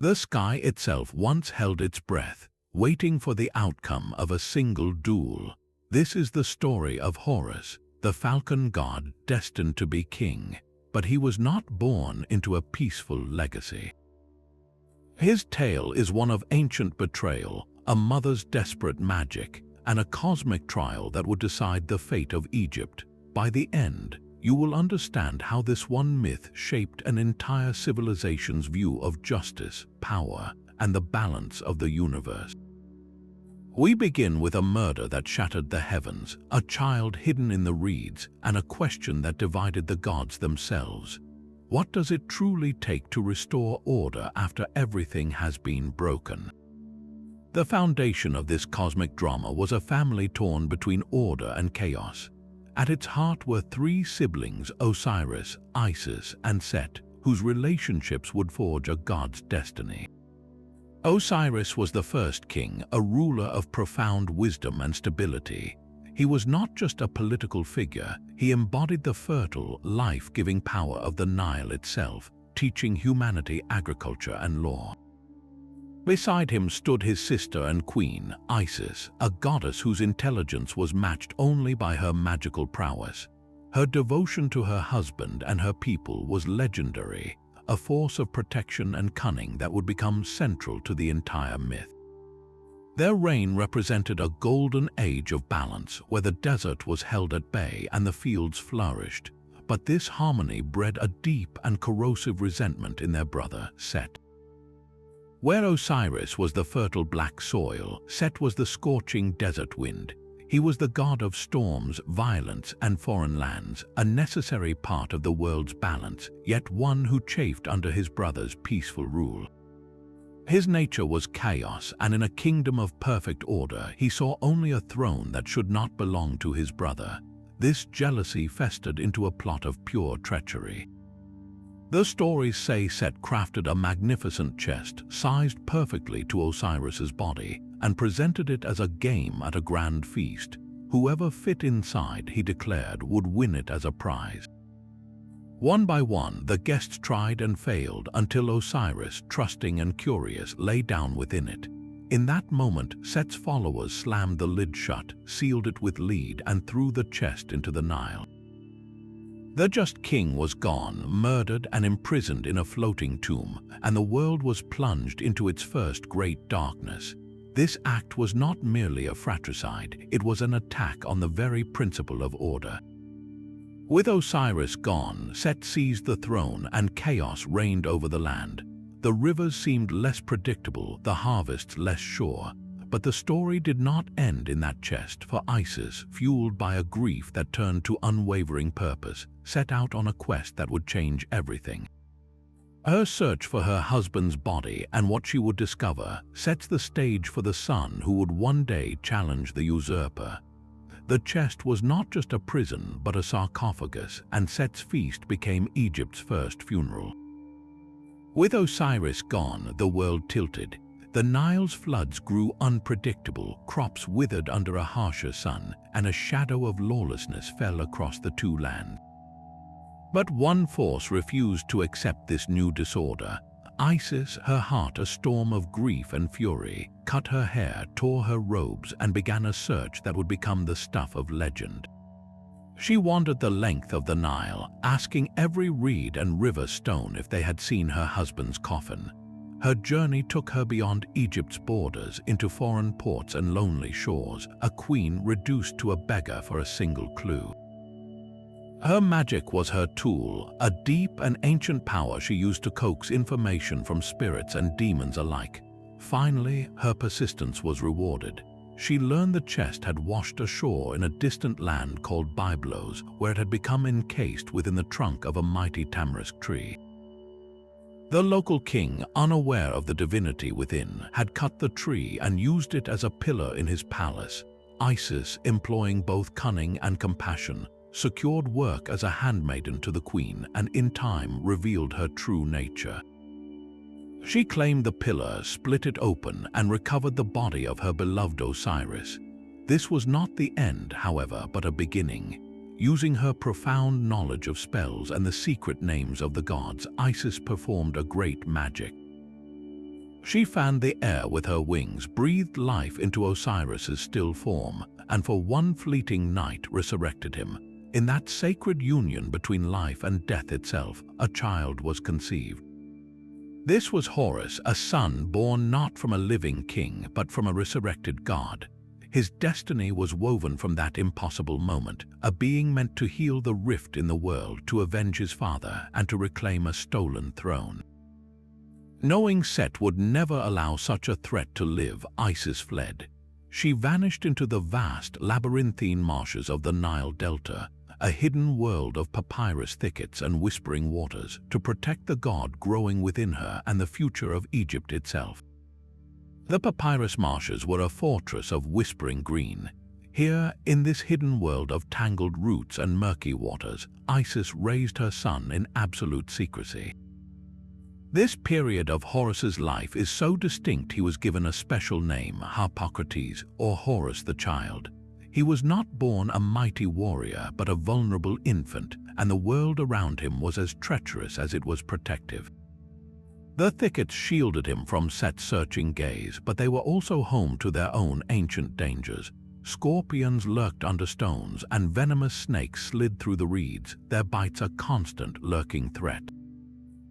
The sky itself once held its breath, waiting for the outcome of a single duel. This is the story of Horus, the falcon god destined to be king, but he was not born into a peaceful legacy. His tale is one of ancient betrayal, a mother's desperate magic, and a cosmic trial that would decide the fate of Egypt. By the end, you will understand how this one myth shaped an entire civilization's view of justice, power, and the balance of the universe. We begin with a murder that shattered the heavens, a child hidden in the reeds, and a question that divided the gods themselves. What does it truly take to restore order after everything has been broken? The foundation of this cosmic drama was a family torn between order and chaos. At its heart were three siblings, Osiris, Isis, and Set, whose relationships would forge a god's destiny. Osiris was the first king, a ruler of profound wisdom and stability. He was not just a political figure, he embodied the fertile, life-giving power of the Nile itself, teaching humanity agriculture and law. Beside him stood his sister and queen, Isis, a goddess whose intelligence was matched only by her magical prowess. Her devotion to her husband and her people was legendary, a force of protection and cunning that would become central to the entire myth. Their reign represented a golden age of balance, where the desert was held at bay and the fields flourished. But this harmony bred a deep and corrosive resentment in their brother, Set. Where Osiris was the fertile black soil, Set was the scorching desert wind. He was the god of storms, violence, and foreign lands, a necessary part of the world's balance, yet one who chafed under his brother's peaceful rule. His nature was chaos, and in a kingdom of perfect order, he saw only a throne that should not belong to his brother. This jealousy festered into a plot of pure treachery. The stories say Set crafted a magnificent chest, sized perfectly to Osiris's body, and presented it as a game at a grand feast. Whoever fit inside, he declared, would win it as a prize. One by one, the guests tried and failed until Osiris, trusting and curious, lay down within it. In that moment, Set's followers slammed the lid shut, sealed it with lead, and threw the chest into the Nile. The just king was gone, murdered and imprisoned in a floating tomb, and the world was plunged into its first great darkness. This act was not merely a fratricide, it was an attack on the very principle of order. With Osiris gone, Set seized the throne and chaos reigned over the land. The rivers seemed less predictable, the harvests less sure. But the story did not end in that chest, for Isis, fueled by a grief that turned to unwavering purpose, set out on a quest that would change everything. Her search for her husband's body and what she would discover sets the stage for the son who would one day challenge the usurper. The chest was not just a prison but a sarcophagus, and Set's feast became Egypt's first funeral. With Osiris gone, the world tilted. The Nile's floods grew unpredictable, crops withered under a harsher sun, and a shadow of lawlessness fell across the two lands. But one force refused to accept this new disorder. Isis, her heart a storm of grief and fury, cut her hair, tore her robes, and began a search that would become the stuff of legend. She wandered the length of the Nile, asking every reed and river stone if they had seen her husband's coffin. Her journey took her beyond Egypt's borders into foreign ports and lonely shores, a queen reduced to a beggar for a single clue. Her magic was her tool, a deep and ancient power she used to coax information from spirits and demons alike. Finally, her persistence was rewarded. She learned the chest had washed ashore in a distant land called Byblos, where it had become encased within the trunk of a mighty tamarisk tree. The local king, unaware of the divinity within, had cut the tree and used it as a pillar in his palace. Isis, employing both cunning and compassion, secured work as a handmaiden to the queen and in time revealed her true nature. She claimed the pillar, split it open, and recovered the body of her beloved Osiris. This was not the end, however, but a beginning. Using her profound knowledge of spells and the secret names of the gods, Isis performed a great magic. She fanned the air with her wings, breathed life into Osiris's still form, and for one fleeting night resurrected him. In that sacred union between life and death itself, a child was conceived. This was Horus, a son born not from a living king, but from a resurrected god. His destiny was woven from that impossible moment, a being meant to heal the rift in the world, to avenge his father, and to reclaim a stolen throne. Knowing Set would never allow such a threat to live, Isis fled. She vanished into the vast, labyrinthine marshes of the Nile Delta, a hidden world of papyrus thickets and whispering waters, to protect the god growing within her and the future of Egypt itself. The papyrus marshes were a fortress of whispering green. Here, in this hidden world of tangled roots and murky waters, Isis raised her son in absolute secrecy. This period of Horus's life is so distinct he was given a special name, Harpocrates, or Horus the Child. He was not born a mighty warrior, but a vulnerable infant, and the world around him was as treacherous as it was protective. The thickets shielded him from Set's searching gaze, but they were also home to their own ancient dangers. Scorpions lurked under stones, and venomous snakes slid through the reeds, their bites a constant lurking threat.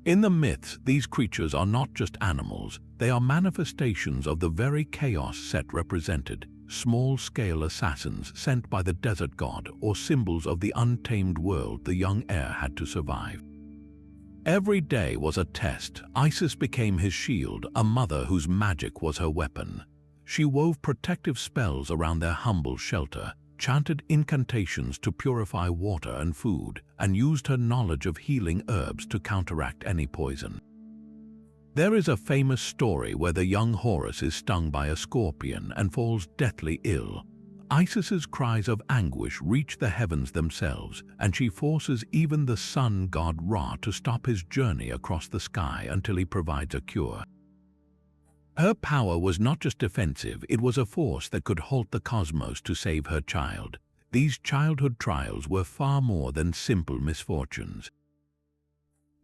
In the myths, these creatures are not just animals, they are manifestations of the very chaos Set represented, small-scale assassins sent by the desert god, or symbols of the untamed world the young heir had to survive. Every day was a test. Isis became his shield, a mother whose magic was her weapon. She wove protective spells around their humble shelter, chanted incantations to purify water and food, and used her knowledge of healing herbs to counteract any poison. There is a famous story where the young Horus is stung by a scorpion and falls deathly ill. Isis's cries of anguish reach the heavens themselves, and she forces even the sun god Ra to stop his journey across the sky until he provides a cure. Her power was not just defensive, it was a force that could halt the cosmos to save her child. These childhood trials were far more than simple misfortunes.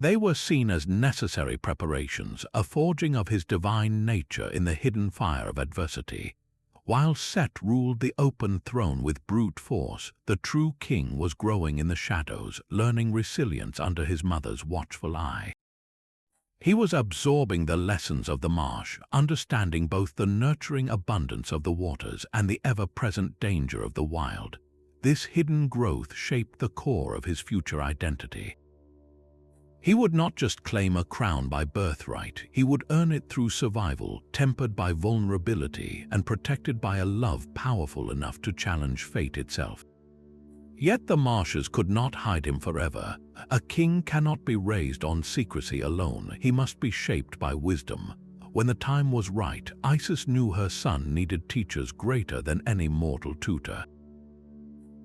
They were seen as necessary preparations, a forging of his divine nature in the hidden fire of adversity. While Set ruled the open throne with brute force, the true king was growing in the shadows, learning resilience under his mother's watchful eye. He was absorbing the lessons of the marsh, understanding both the nurturing abundance of the waters and the ever-present danger of the wild. This hidden growth shaped the core of his future identity. He would not just claim a crown by birthright, he would earn it through survival, tempered by vulnerability and protected by a love powerful enough to challenge fate itself. Yet the marshes could not hide him forever. A king cannot be raised on secrecy alone, he must be shaped by wisdom. When the time was right, Isis knew her son needed teachers greater than any mortal tutor.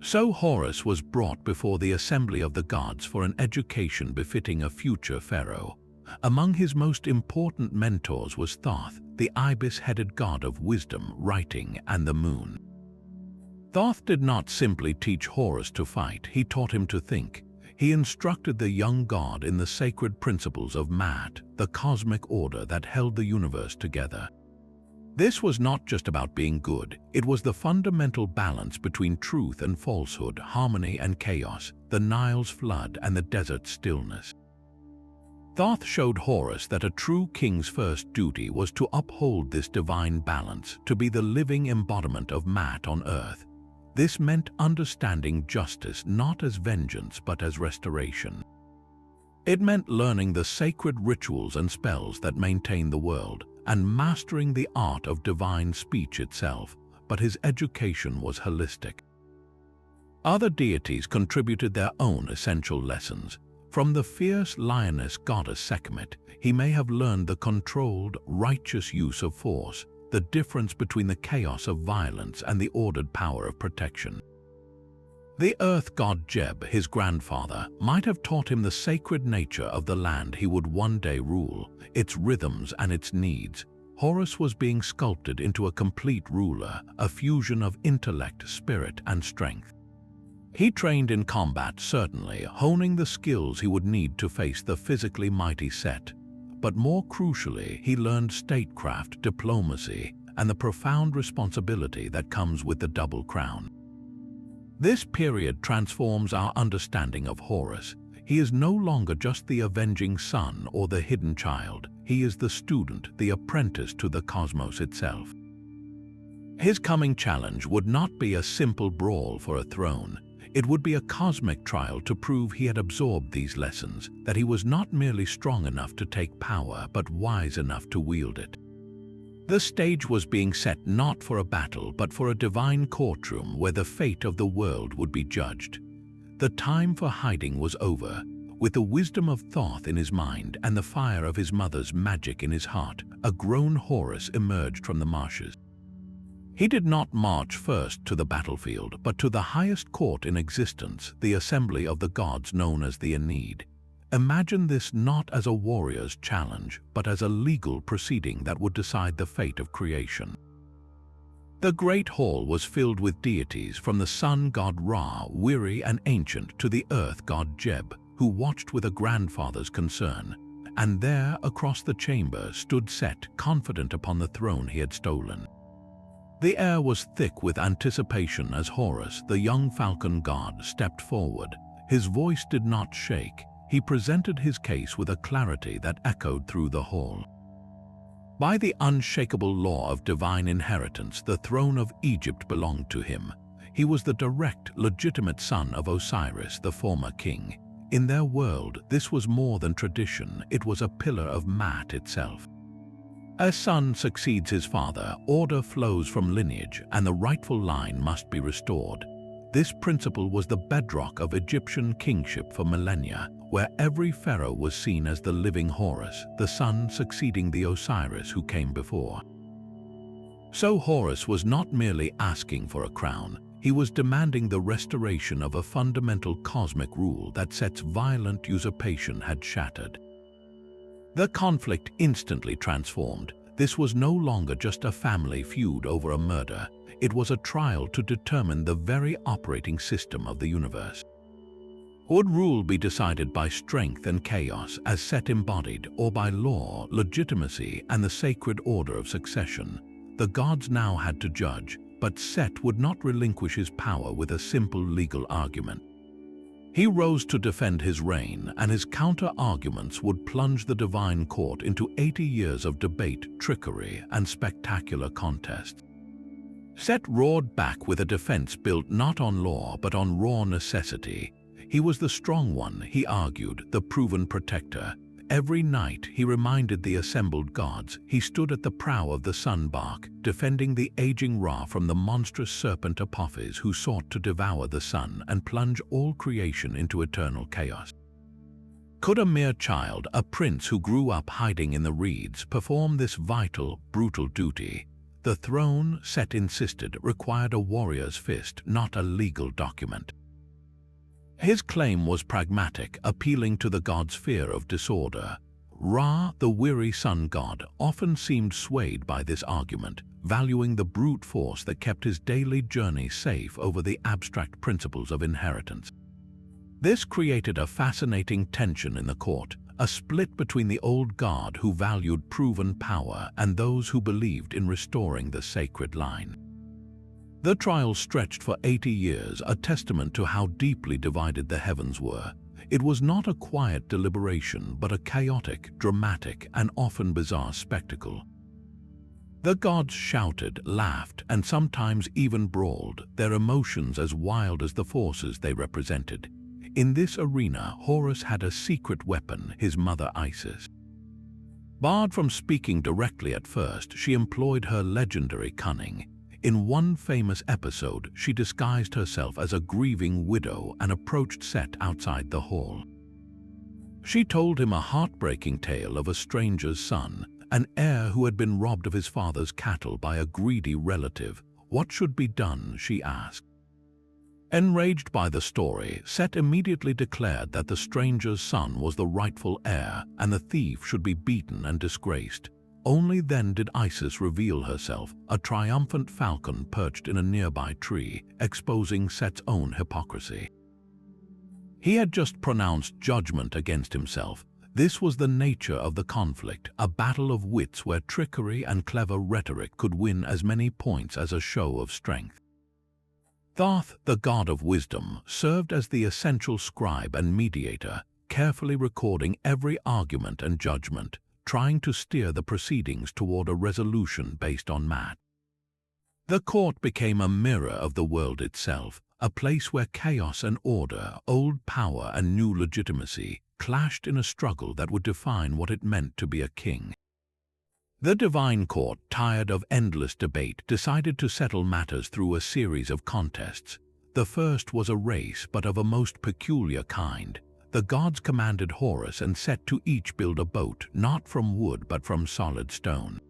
So Horus was brought before the assembly of the gods for an education befitting a future pharaoh. Among his most important mentors was Thoth, the ibis-headed god of wisdom, writing, and the moon. Thoth did not simply teach Horus to fight, he taught him to think. He instructed the young god in the sacred principles of Maat, the cosmic order that held the universe together. This was not just about being good, it was the fundamental balance between truth and falsehood, harmony and chaos, the Nile's flood and the desert's stillness. Thoth showed Horus that a true king's first duty was to uphold this divine balance, to be the living embodiment of Maat on earth. This meant understanding justice not as vengeance but as restoration. It meant learning the sacred rituals and spells that maintain the world, and mastering the art of divine speech itself, but his education was holistic. Other deities contributed their own essential lessons. From the fierce lioness goddess Sekhmet, he may have learned the controlled, righteous use of force, the difference between the chaos of violence and the ordered power of protection. The earth god Geb, his grandfather, might have taught him the sacred nature of the land he would one day rule, its rhythms and its needs. Horus was being sculpted into a complete ruler, a fusion of intellect, spirit, and strength. He trained in combat, certainly, honing the skills he would need to face the physically mighty Set. but more crucially, he learned statecraft, diplomacy, and the profound responsibility that comes with the double crown. This period transforms our understanding of Horus. He is no longer just the avenging son or the hidden child. He is the student, the apprentice to the cosmos itself. His coming challenge would not be a simple brawl for a throne. It would be a cosmic trial to prove he had absorbed these lessons, that he was not merely strong enough to take power, but wise enough to wield it. The stage was being set not for a battle, but for a divine courtroom where the fate of the world would be judged. The time for hiding was over. With the wisdom of Thoth in his mind and the fire of his mother's magic in his heart, a grown Horus emerged from the marshes. He did not march first to the battlefield, but to the highest court in existence, the assembly of the gods known as the Aeneid. Imagine this not as a warrior's challenge, but as a legal proceeding that would decide the fate of creation. The great hall was filled with deities, from the sun god Ra, weary and ancient, to the earth god Geb, who watched with a grandfather's concern. And there, across the chamber, stood Set, confident upon the throne he had stolen. The air was thick with anticipation as Horus, the young falcon god, stepped forward. His voice did not shake. He presented his case with a clarity that echoed through the hall. By the unshakable law of divine inheritance, the throne of Egypt belonged to him. He was the direct, legitimate son of Osiris, the former king. In their world, this was more than tradition. It was a pillar of Maat itself. A son succeeds his father, order flows from lineage, and the rightful line must be restored. This principle was the bedrock of Egyptian kingship for millennia, where every pharaoh was seen as the living Horus, the son succeeding the Osiris who came before. So Horus was not merely asking for a crown, he was demanding the restoration of a fundamental cosmic rule that Set's violent usurpation had shattered. The conflict instantly transformed. This was no longer just a family feud over a murder. It was a trial to determine the very operating system of the universe. Would rule be decided by strength and chaos, as Set embodied, or by law, legitimacy, and the sacred order of succession? The gods now had to judge, but Set would not relinquish his power with a simple legal argument. He rose to defend his reign, and his counter-arguments would plunge the divine court into 80 years of debate, trickery, and spectacular contests. Set roared back with a defense built not on law but on raw necessity. He was the strong one, he argued, the proven protector. Every night, he reminded the assembled gods, he stood at the prow of the sun bark, defending the aging Ra from the monstrous serpent Apophis who sought to devour the sun and plunge all creation into eternal chaos. Could a mere child, a prince who grew up hiding in the reeds, perform this vital, brutal duty? The throne, Set insisted, required a warrior's fist, not a legal document. His claim was pragmatic, appealing to the gods' fear of disorder. Ra, the weary sun god, often seemed swayed by this argument, valuing the brute force that kept his daily journey safe over the abstract principles of inheritance. This created a fascinating tension in the court, a split between the old god who valued proven power and those who believed in restoring the sacred line. The trial stretched for 80 years, a testament to how deeply divided the heavens were. It was not a quiet deliberation, but a chaotic, dramatic, and often bizarre spectacle. The gods shouted, laughed, and sometimes even brawled, their emotions as wild as the forces they represented. In this arena, Horus had a secret weapon, his mother Isis. Barred from speaking directly at first, she employed her legendary cunning. In one famous episode, she disguised herself as a grieving widow and approached Set outside the hall. She told him a heartbreaking tale of a stranger's son, an heir who had been robbed of his father's cattle by a greedy relative. What should be done, she asked. Enraged by the story, Set immediately declared that the stranger's son was the rightful heir and the thief should be beaten and disgraced. Only then did Isis reveal herself, a triumphant falcon perched in a nearby tree, exposing Set's own hypocrisy. He had just pronounced judgment against himself. This was the nature of the conflict, a battle of wits where trickery and clever rhetoric could win as many points as a show of strength. Thoth, the god of wisdom, served as the essential scribe and mediator, carefully recording every argument and judgment, trying to steer the proceedings toward a resolution based on math. The court became a mirror of the world itself, a place where chaos and order, old power and new legitimacy, clashed in a struggle that would define what it meant to be a king. The divine court, tired of endless debate, decided to settle matters through a series of contests. The first was a race, but of a most peculiar kind. The gods commanded Horus and set to each build a boat, not from wood but from solid stone.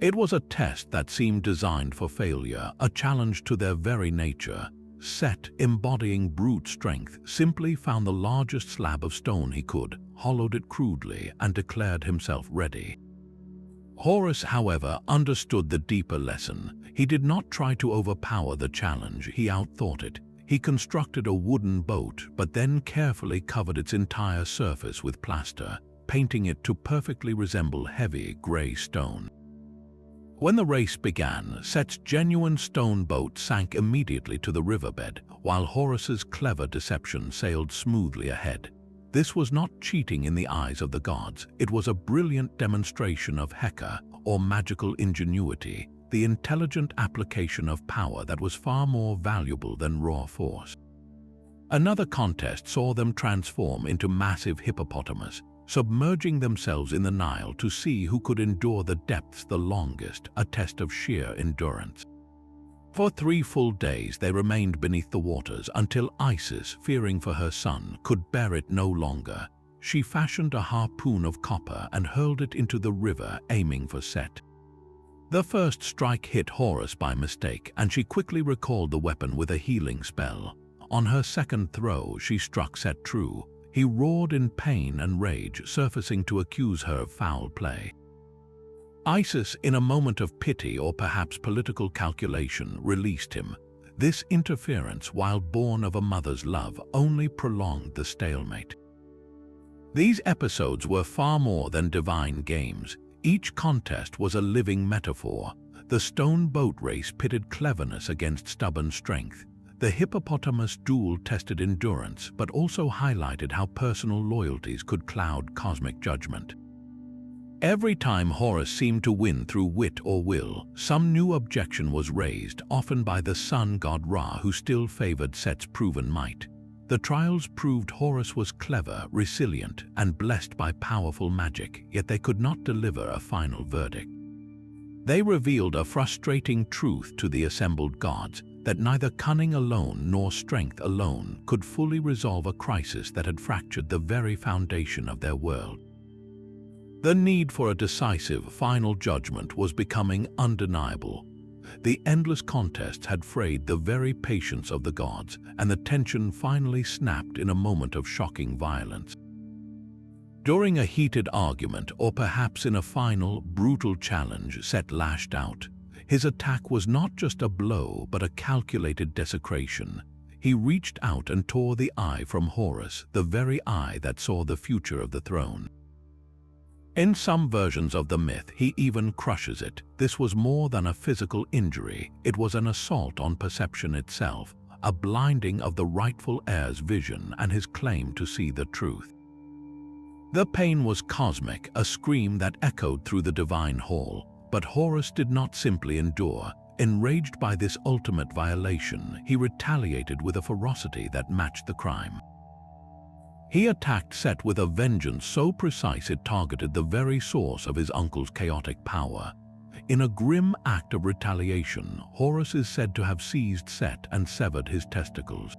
It was a test that seemed designed for failure, a challenge to their very nature. Set, embodying brute strength, simply found the largest slab of stone he could, hollowed it crudely, and declared himself ready. Horus, however, understood the deeper lesson. He did not try to overpower the challenge, he outthought it. He constructed a wooden boat, but then carefully covered its entire surface with plaster, painting it to perfectly resemble heavy, gray stone. When the race began, Set's genuine stone boat sank immediately to the riverbed, while Horus's clever deception sailed smoothly ahead. This was not cheating in the eyes of the gods, it was a brilliant demonstration of Heka, or magical ingenuity, the intelligent application of power that was far more valuable than raw force. Another contest saw them transform into massive hippopotamus, submerging themselves in the Nile to see who could endure the depths the longest, a test of sheer endurance. For 3 full days they remained beneath the waters until Isis, fearing for her son, could bear it no longer. She fashioned a harpoon of copper and hurled it into the river, aiming for Set. The first strike hit Horus by mistake, and she quickly recalled the weapon with a healing spell. On her second throw, she struck Set true. He roared in pain and rage, surfacing to accuse her of foul play. Isis, in a moment of pity or perhaps political calculation, released him. This interference, while born of a mother's love, only prolonged the stalemate. These episodes were far more than divine games. Each contest was a living metaphor. The stone boat race pitted cleverness against stubborn strength. The hippopotamus duel tested endurance, but also highlighted how personal loyalties could cloud cosmic judgment. Every time Horus seemed to win through wit or will, some new objection was raised, often by the sun god Ra, who still favored Set's proven might. The trials proved Horus was clever, resilient, and blessed by powerful magic, yet they could not deliver a final verdict. They revealed a frustrating truth to the assembled gods, that neither cunning alone nor strength alone could fully resolve a crisis that had fractured the very foundation of their world. The need for a decisive, final judgment was becoming undeniable. The endless contests had frayed the very patience of the gods, and the tension finally snapped in a moment of shocking violence. During a heated argument, or perhaps in a final, brutal challenge, Set lashed out. His attack was not just a blow, but a calculated desecration. He reached out and tore the eye from Horus, the very eye that saw the future of the throne. In some versions of the myth, he even crushes it. This was more than a physical injury. It was an assault on perception itself, a blinding of the rightful heir's vision and his claim to see the truth. The pain was cosmic, a scream that echoed through the divine hall. But Horus did not simply endure. Enraged by this ultimate violation, he retaliated with a ferocity that matched the crime. He attacked Set with a vengeance so precise it targeted the very source of his uncle's chaotic power. In a grim act of retaliation, Horus is said to have seized Set and severed his testicles.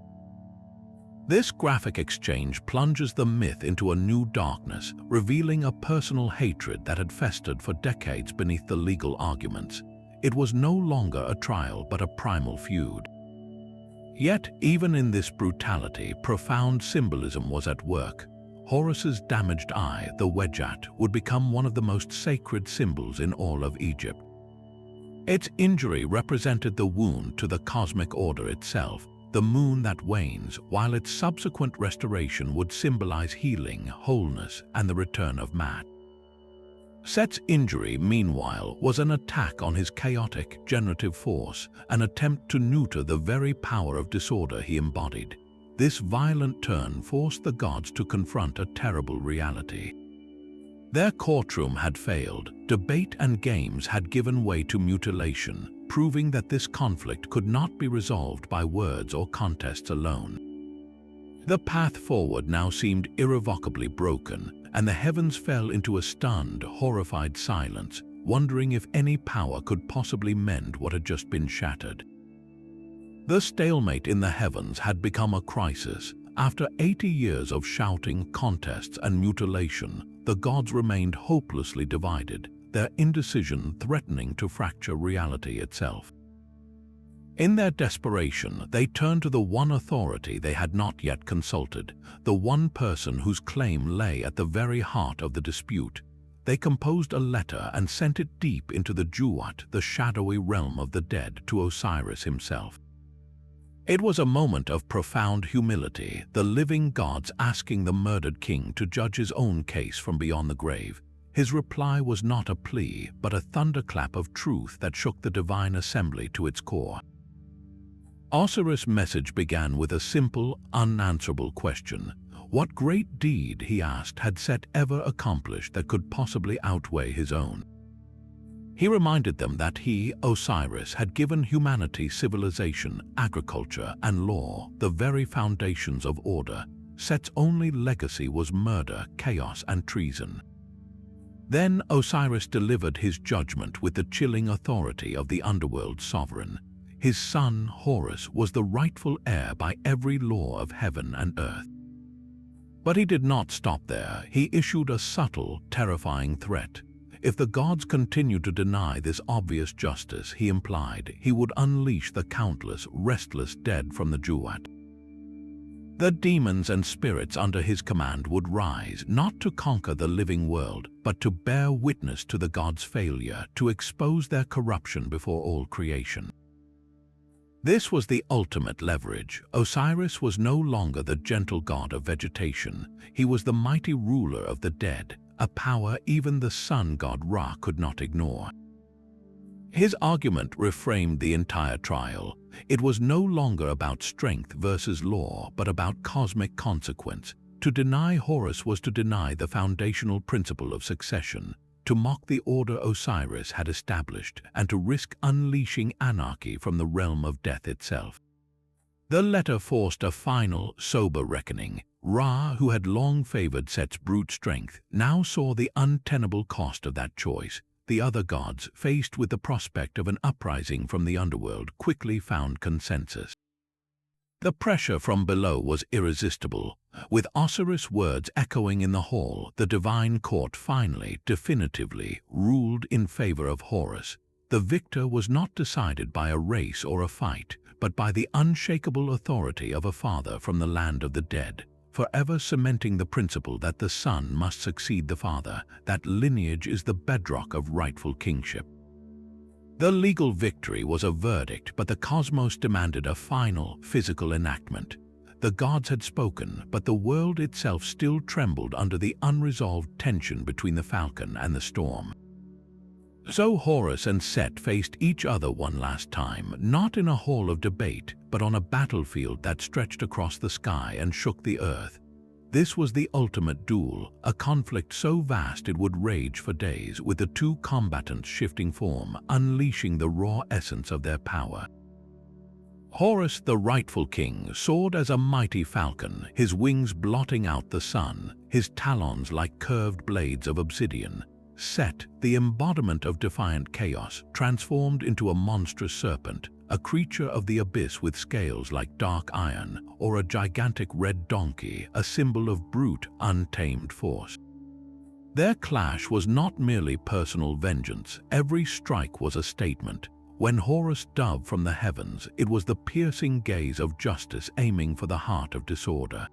This graphic exchange plunges the myth into a new darkness, revealing a personal hatred that had festered for decades beneath the legal arguments. It was no longer a trial but a primal feud. Yet, even in this brutality, profound symbolism was at work. Horus's damaged eye, the Wedjat, would become one of the most sacred symbols in all of Egypt. Its injury represented the wound to the cosmic order itself, the moon that wanes, while its subsequent restoration would symbolize healing, wholeness, and the return of man. Set's injury, meanwhile, was an attack on his chaotic, generative force, an attempt to neuter the very power of disorder he embodied. This violent turn forced the gods to confront a terrible reality. Their courtroom had failed, debate and games had given way to mutilation, proving that this conflict could not be resolved by words or contests alone. The path forward now seemed irrevocably broken, and the heavens fell into a stunned, horrified silence, wondering if any power could possibly mend what had just been shattered. The stalemate in the heavens had become a crisis. After 80 years of shouting, contests, and mutilation, the gods remained hopelessly divided, their indecision threatening to fracture reality itself. In their desperation, they turned to the one authority they had not yet consulted, the one person whose claim lay at the very heart of the dispute. They composed a letter and sent it deep into the Duat, the shadowy realm of the dead, to Osiris himself. It was a moment of profound humility, the living gods asking the murdered king to judge his own case from beyond the grave. His reply was not a plea, but a thunderclap of truth that shook the divine assembly to its core. Osiris' message began with a simple, unanswerable question. What great deed, he asked, had Set ever accomplished that could possibly outweigh his own? He reminded them that he, Osiris, had given humanity civilization, agriculture, and law, the very foundations of order. Set's only legacy was murder, chaos, and treason. Then Osiris delivered his judgment with the chilling authority of the underworld sovereign. His son, Horus, was the rightful heir by every law of heaven and earth. But he did not stop there. He issued a subtle, terrifying threat. If the gods continued to deny this obvious justice, he implied, he would unleash the countless, restless dead from the Duat. The demons and spirits under his command would rise, not to conquer the living world, but to bear witness to the gods' failure, to expose their corruption before all creation. This was the ultimate leverage. Osiris was no longer the gentle god of vegetation. He was the mighty ruler of the dead, a power even the sun god Ra could not ignore. His argument reframed the entire trial. It was no longer about strength versus law, but about cosmic consequence. To deny Horus was to deny the foundational principle of succession, to mock the order Osiris had established, and to risk unleashing anarchy from the realm of death itself. The letter forced a final, sober reckoning. Ra, who had long favored Set's brute strength, now saw the untenable cost of that choice. The other gods, faced with the prospect of an uprising from the underworld, quickly found consensus. The pressure from below was irresistible. With Osiris' words echoing in the hall, the divine court finally, definitively, ruled in favor of Horus. The victor was not decided by a race or a fight, but by the unshakable authority of a father from the land of the dead, forever cementing the principle that the son must succeed the father, that lineage is the bedrock of rightful kingship. The legal victory was a verdict, but the cosmos demanded a final, physical enactment. The gods had spoken, but the world itself still trembled under the unresolved tension between the falcon and the storm. So Horus and Set faced each other one last time, not in a hall of debate, but on a battlefield that stretched across the sky and shook the earth. This was the ultimate duel, a conflict so vast it would rage for days, with the two combatants shifting form, unleashing the raw essence of their power. Horus, the rightful king, soared as a mighty falcon, his wings blotting out the sun, his talons like curved blades of obsidian. Set, the embodiment of defiant chaos, transformed into a monstrous serpent, a creature of the abyss with scales like dark iron, or a gigantic red donkey, a symbol of brute, untamed force. Their clash was not merely personal vengeance. Every strike was a statement. When Horus dove from the heavens, it was the piercing gaze of justice aiming for the heart of disorder.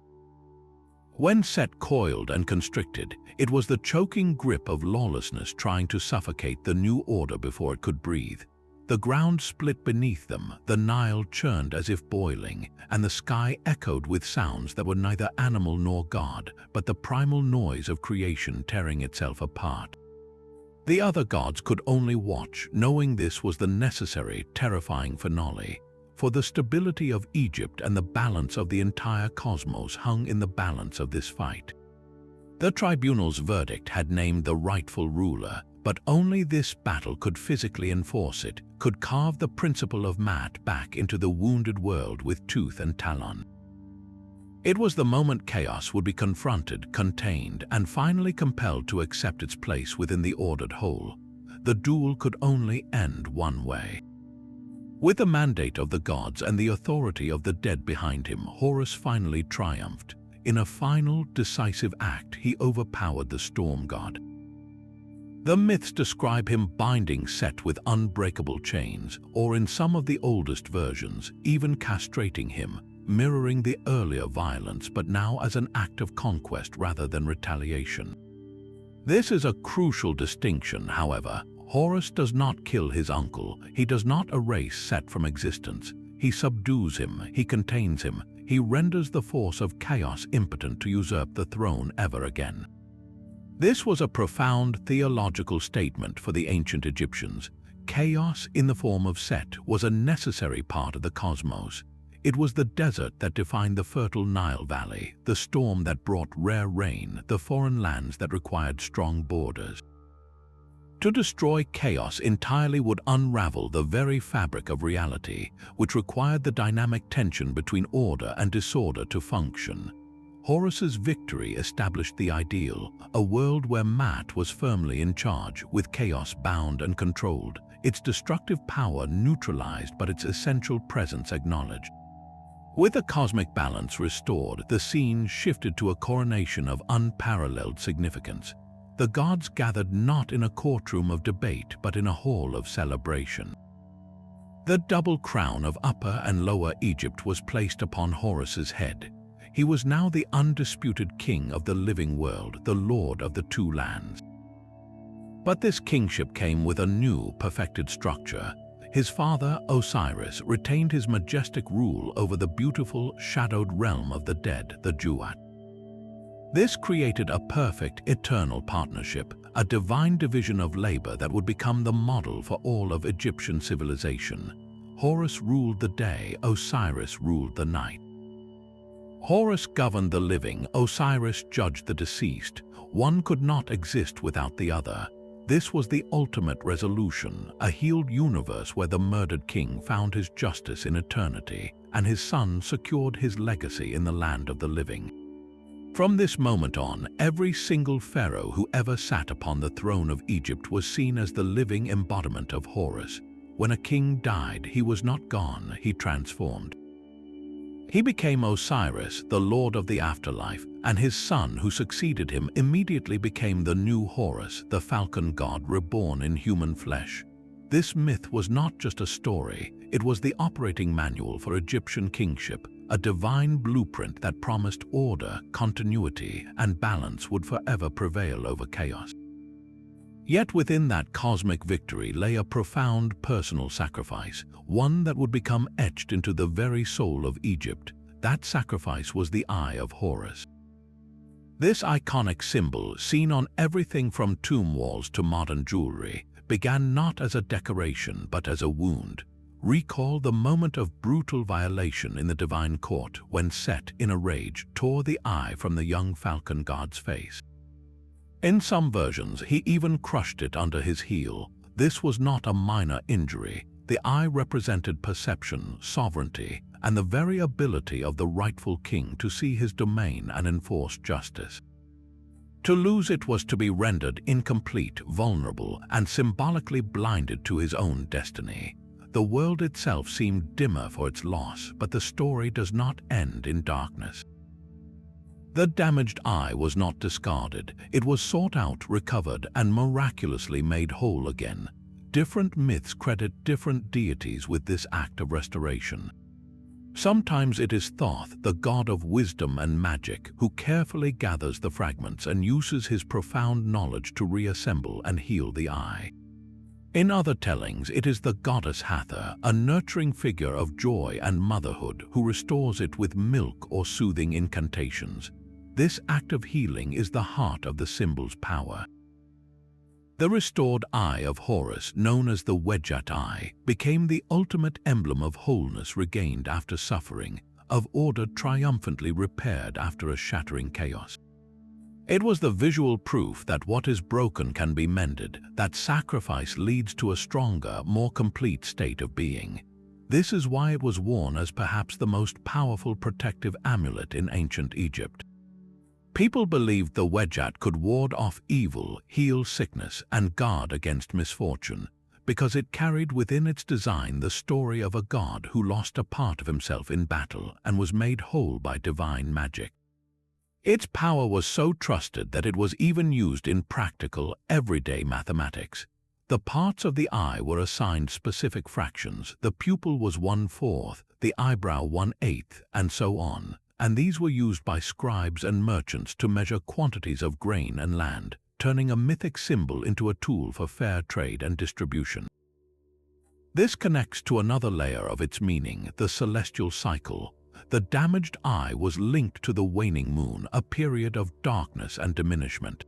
When Set coiled and constricted, it was the choking grip of lawlessness trying to suffocate the new order before it could breathe. The ground split beneath them, the Nile churned as if boiling, and the sky echoed with sounds that were neither animal nor god, but the primal noise of creation tearing itself apart. The other gods could only watch, knowing this was the necessary, terrifying finale. For the stability of Egypt and the balance of the entire cosmos hung in the balance of this fight. The tribunal's verdict had named the rightful ruler, but only this battle could physically enforce it, could carve the principle of Maat back into the wounded world with tooth and talon. It was the moment chaos would be confronted, contained, and finally compelled to accept its place within the ordered whole. The duel could only end one way. With the mandate of the gods and the authority of the dead behind him, Horus finally triumphed. In a final, decisive act, he overpowered the storm god. The myths describe him binding Set with unbreakable chains, or in some of the oldest versions, even castrating him, mirroring the earlier violence but now as an act of conquest rather than retaliation. This is a crucial distinction, however. Horus does not kill his uncle, he does not erase Set from existence. He subdues him, he contains him, he renders the force of chaos impotent to usurp the throne ever again. This was a profound theological statement for the ancient Egyptians. Chaos in the form of Set was a necessary part of the cosmos. It was the desert that defined the fertile Nile Valley, the storm that brought rare rain, the foreign lands that required strong borders. To destroy chaos entirely would unravel the very fabric of reality, which required the dynamic tension between order and disorder to function. Horus's victory established the ideal, a world where Maat was firmly in charge, with chaos bound and controlled, its destructive power neutralized but its essential presence acknowledged. With a cosmic balance restored, the scene shifted to a coronation of unparalleled significance. The gods gathered not in a courtroom of debate but in a hall of celebration. The double crown of Upper and Lower Egypt was placed upon Horus's head. He was now the undisputed king of the living world, the lord of the two lands. But this kingship came with a new, perfected structure. His father, Osiris, retained his majestic rule over the beautiful, shadowed realm of the dead, the Duat. This created a perfect, eternal partnership, a divine division of labor that would become the model for all of Egyptian civilization. Horus ruled the day, Osiris ruled the night. Horus governed the living, Osiris judged the deceased. One could not exist without the other. This was the ultimate resolution, a healed universe where the murdered king found his justice in eternity, and his son secured his legacy in the land of the living. From this moment on, every single pharaoh who ever sat upon the throne of Egypt was seen as the living embodiment of Horus. When a king died, he was not gone, he transformed. He became Osiris, the lord of the afterlife, and his son who succeeded him immediately became the new Horus, the falcon god reborn in human flesh. This myth was not just a story, it was the operating manual for Egyptian kingship, a divine blueprint that promised order, continuity, and balance would forever prevail over chaos. Yet within that cosmic victory lay a profound personal sacrifice, one that would become etched into the very soul of Egypt. That sacrifice was the eye of Horus. This iconic symbol, seen on everything from tomb walls to modern jewelry, began not as a decoration but as a wound. Recall the moment of brutal violation in the divine court when Set, in a rage, tore the eye from the young falcon god's face. In some versions, he even crushed it under his heel. This was not a minor injury. The eye represented perception, sovereignty, and the very ability of the rightful king to see his domain and enforce justice. To lose it was to be rendered incomplete, vulnerable, and symbolically blinded to his own destiny. The world itself seemed dimmer for its loss, but the story does not end in darkness. The damaged eye was not discarded. It was sought out, recovered, and miraculously made whole again. Different myths credit different deities with this act of restoration. Sometimes it is Thoth, the god of wisdom and magic, who carefully gathers the fragments and uses his profound knowledge to reassemble and heal the eye. In other tellings, it is the goddess Hathor, a nurturing figure of joy and motherhood, who restores it with milk or soothing incantations. This act of healing is the heart of the symbol's power. The restored eye of Horus, known as the Wedjat eye, became the ultimate emblem of wholeness regained after suffering, of order triumphantly repaired after a shattering chaos. It was the visual proof that what is broken can be mended, that sacrifice leads to a stronger, more complete state of being. This is why it was worn as perhaps the most powerful protective amulet in ancient Egypt. People believed the Wedjat could ward off evil, heal sickness, and guard against misfortune, because it carried within its design the story of a god who lost a part of himself in battle and was made whole by divine magic. Its power was so trusted that it was even used in practical, everyday mathematics. The parts of the eye were assigned specific fractions. The pupil was 1/4, the eyebrow 1/8, and so on. And these were used by scribes and merchants to measure quantities of grain and land, turning a mythic symbol into a tool for fair trade and distribution. This connects to another layer of its meaning, the celestial cycle. The damaged eye was linked to the waning moon, a period of darkness and diminishment.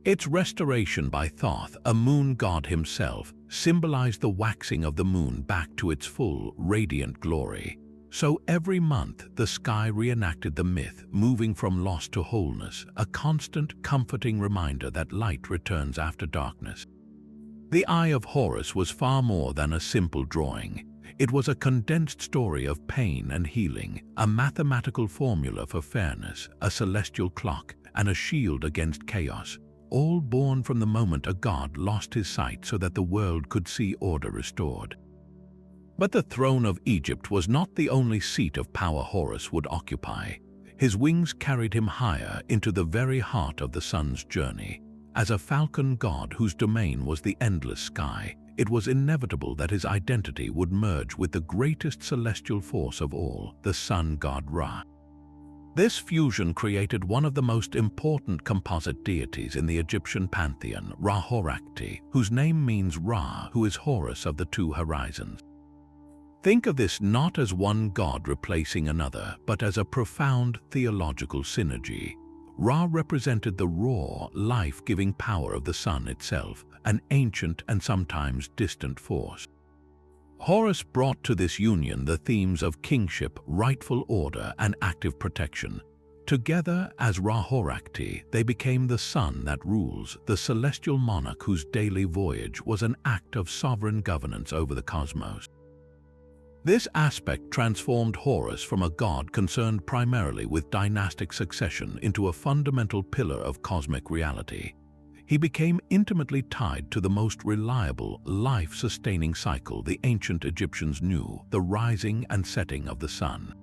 Its restoration by Thoth, a moon god himself, symbolized the waxing of the moon back to its full, radiant glory. So every month, the sky reenacted the myth, moving from loss to wholeness, a constant, comforting reminder that light returns after darkness. The Eye of Horus was far more than a simple drawing. It was a condensed story of pain and healing, a mathematical formula for fairness, a celestial clock, and a shield against chaos, all born from the moment a god lost his sight so that the world could see order restored. But the throne of Egypt was not the only seat of power Horus would occupy. His wings carried him higher into the very heart of the sun's journey. As a falcon god whose domain was the endless sky, it was inevitable that his identity would merge with the greatest celestial force of all, the sun god Ra. This fusion created one of the most important composite deities in the Egyptian pantheon, Ra-Horakhti, whose name means Ra, who is Horus of the two horizons. Think of this not as one god replacing another, but as a profound theological synergy. Ra represented the raw, life-giving power of the sun itself, an ancient and sometimes distant force. Horus brought to this union the themes of kingship, rightful order, and active protection. Together, as Ra-Horakhti, they became the sun that rules, the celestial monarch whose daily voyage was an act of sovereign governance over the cosmos. This aspect transformed Horus from a god concerned primarily with dynastic succession into a fundamental pillar of cosmic reality. He became intimately tied to the most reliable, life-sustaining cycle the ancient Egyptians knew, the rising and setting of the sun.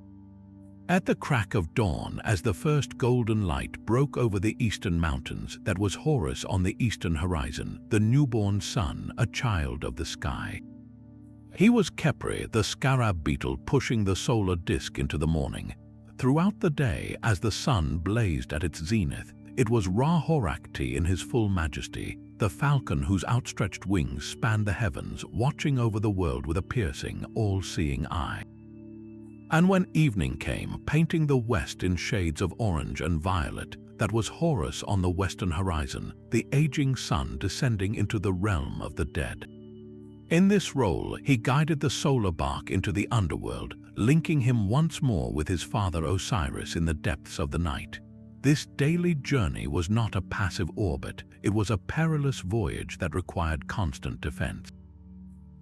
At the crack of dawn, as the first golden light broke over the eastern mountains, that was Horus on the eastern horizon, the newborn sun, a child of the sky. He was Khepri, the scarab beetle pushing the solar disk into the morning. Throughout the day, as the sun blazed at its zenith, it was Ra-Horakhti in his full majesty, the falcon whose outstretched wings spanned the heavens, watching over the world with a piercing, all-seeing eye. And when evening came, painting the west in shades of orange and violet, that was Horus on the western horizon, the aging sun descending into the realm of the dead. In this role, he guided the solar bark into the underworld, linking him once more with his father Osiris in the depths of the night. This daily journey was not a passive orbit, it was a perilous voyage that required constant defense.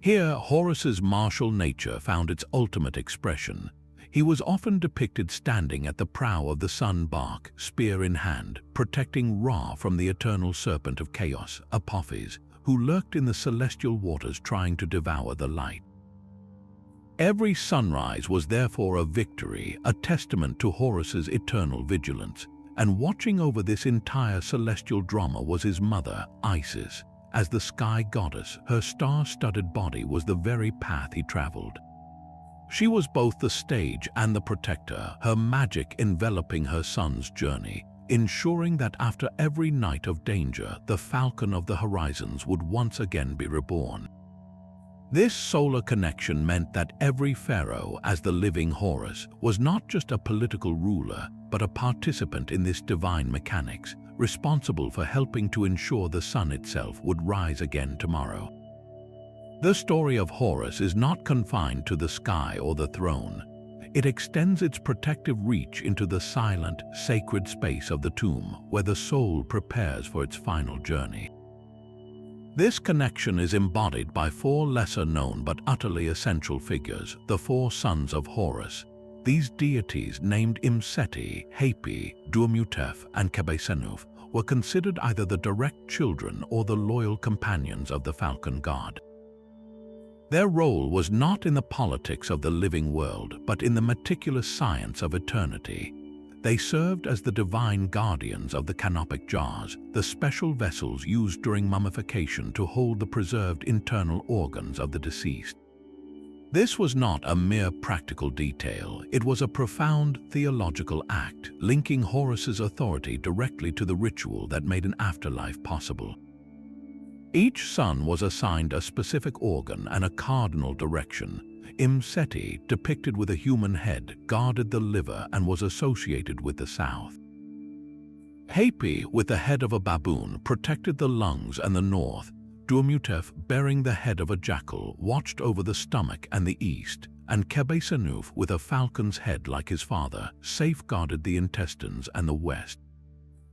Here, Horus's martial nature found its ultimate expression. He was often depicted standing at the prow of the sun bark, spear in hand, protecting Ra from the eternal serpent of chaos, Apophis, who lurked in the celestial waters trying to devour the light. Every sunrise was therefore a victory, a testament to Horus's eternal vigilance, and watching over this entire celestial drama was his mother, Isis. As the sky goddess, her star-studded body was the very path he traveled. She was both the stage and the protector, her magic enveloping her son's journey, ensuring that after every night of danger, the falcon of the horizons would once again be reborn. This solar connection meant that every pharaoh, as the living Horus, was not just a political ruler, but a participant in this divine mechanics, responsible for helping to ensure the sun itself would rise again tomorrow. The story of Horus is not confined to the sky or the throne. It extends its protective reach into the silent, sacred space of the tomb, where the soul prepares for its final journey. This connection is embodied by four lesser-known but utterly essential figures, the four sons of Horus. These deities, named Imseti, Hapi, Duamutef, and Qebehsenuef, were considered either the direct children or the loyal companions of the falcon god. Their role was not in the politics of the living world, but in the meticulous science of eternity. They served as the divine guardians of the canopic jars, the special vessels used during mummification to hold the preserved internal organs of the deceased. This was not a mere practical detail, it was a profound theological act, linking Horus's authority directly to the ritual that made an afterlife possible. Each son was assigned a specific organ and a cardinal direction. Imseti, depicted with a human head, guarded the liver and was associated with the south. Hapi, with the head of a baboon, protected the lungs and the north. Duamutef, bearing the head of a jackal, watched over the stomach and the east, and Qebehsenuef, with a falcon's head like his father, safeguarded the intestines and the west.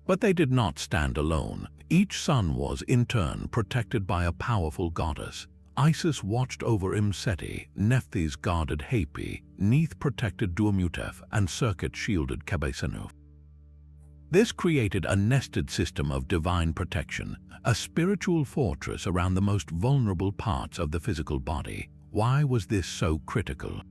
But they did not stand alone. Each son was, in turn, protected by a powerful goddess. Isis watched over Imseti, Nephthys guarded Hapi, Neith protected Duamutef, and Serket shielded Qebehsenuef. This created a nested system of divine protection, a spiritual fortress around the most vulnerable parts of the physical body. Why was this so critical?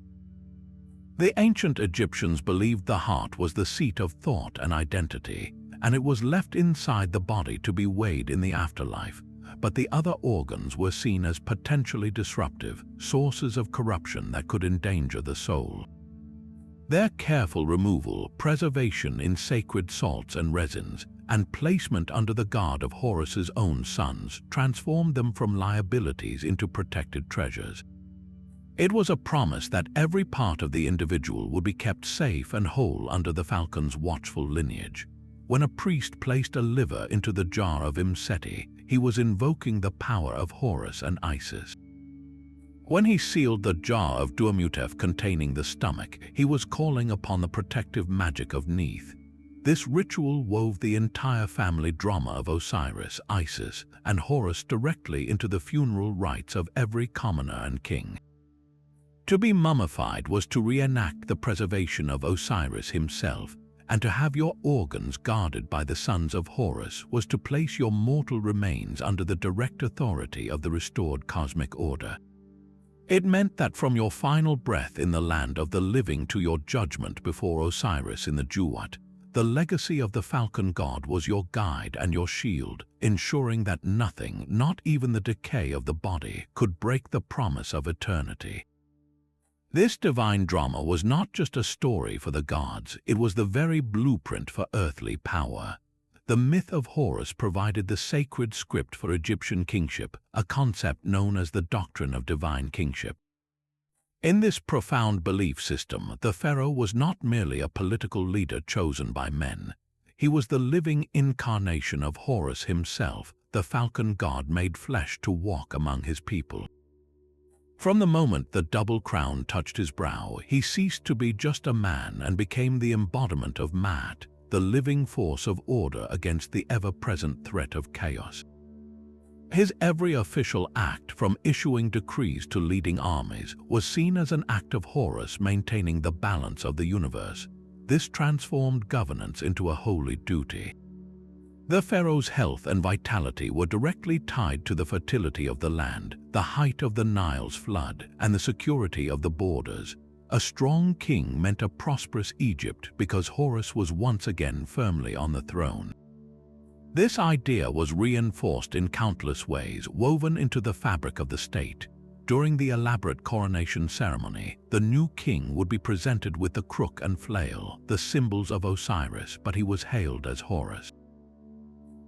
The ancient Egyptians believed the heart was the seat of thought and identity, and it was left inside the body to be weighed in the afterlife. But the other organs were seen as potentially disruptive, sources of corruption that could endanger the soul. Their careful removal, preservation in sacred salts and resins, and placement under the guard of Horus's own sons transformed them from liabilities into protected treasures. It was a promise that every part of the individual would be kept safe and whole under the falcon's watchful lineage. When a priest placed a liver into the jar of Imseti, he was invoking the power of Horus and Isis. When he sealed the jar of Duamutef containing the stomach, he was calling upon the protective magic of Neith. This ritual wove the entire family drama of Osiris, Isis, and Horus directly into the funeral rites of every commoner and king. To be mummified was to reenact the preservation of Osiris himself, and to have your organs guarded by the sons of Horus was to place your mortal remains under the direct authority of the restored cosmic order. It meant that from your final breath in the land of the living to your judgment before Osiris in the Duat, the legacy of the falcon god was your guide and your shield, ensuring that nothing, not even the decay of the body, could break the promise of eternity. This divine drama was not just a story for the gods, it was the very blueprint for earthly power. The myth of Horus provided the sacred script for Egyptian kingship, a concept known as the doctrine of divine kingship. In this profound belief system, the pharaoh was not merely a political leader chosen by men. He was the living incarnation of Horus himself, the falcon god made flesh to walk among his people. From the moment the double crown touched his brow, he ceased to be just a man and became the embodiment of Maat, the living force of order against the ever-present threat of chaos. His every official act, from issuing decrees to leading armies, was seen as an act of Horus maintaining the balance of the universe. This transformed governance into a holy duty. The pharaoh's health and vitality were directly tied to the fertility of the land, the height of the Nile's flood, and the security of the borders. A strong king meant a prosperous Egypt because Horus was once again firmly on the throne. This idea was reinforced in countless ways, woven into the fabric of the state. During the elaborate coronation ceremony, the new king would be presented with the crook and flail, the symbols of Osiris, but he was hailed as Horus.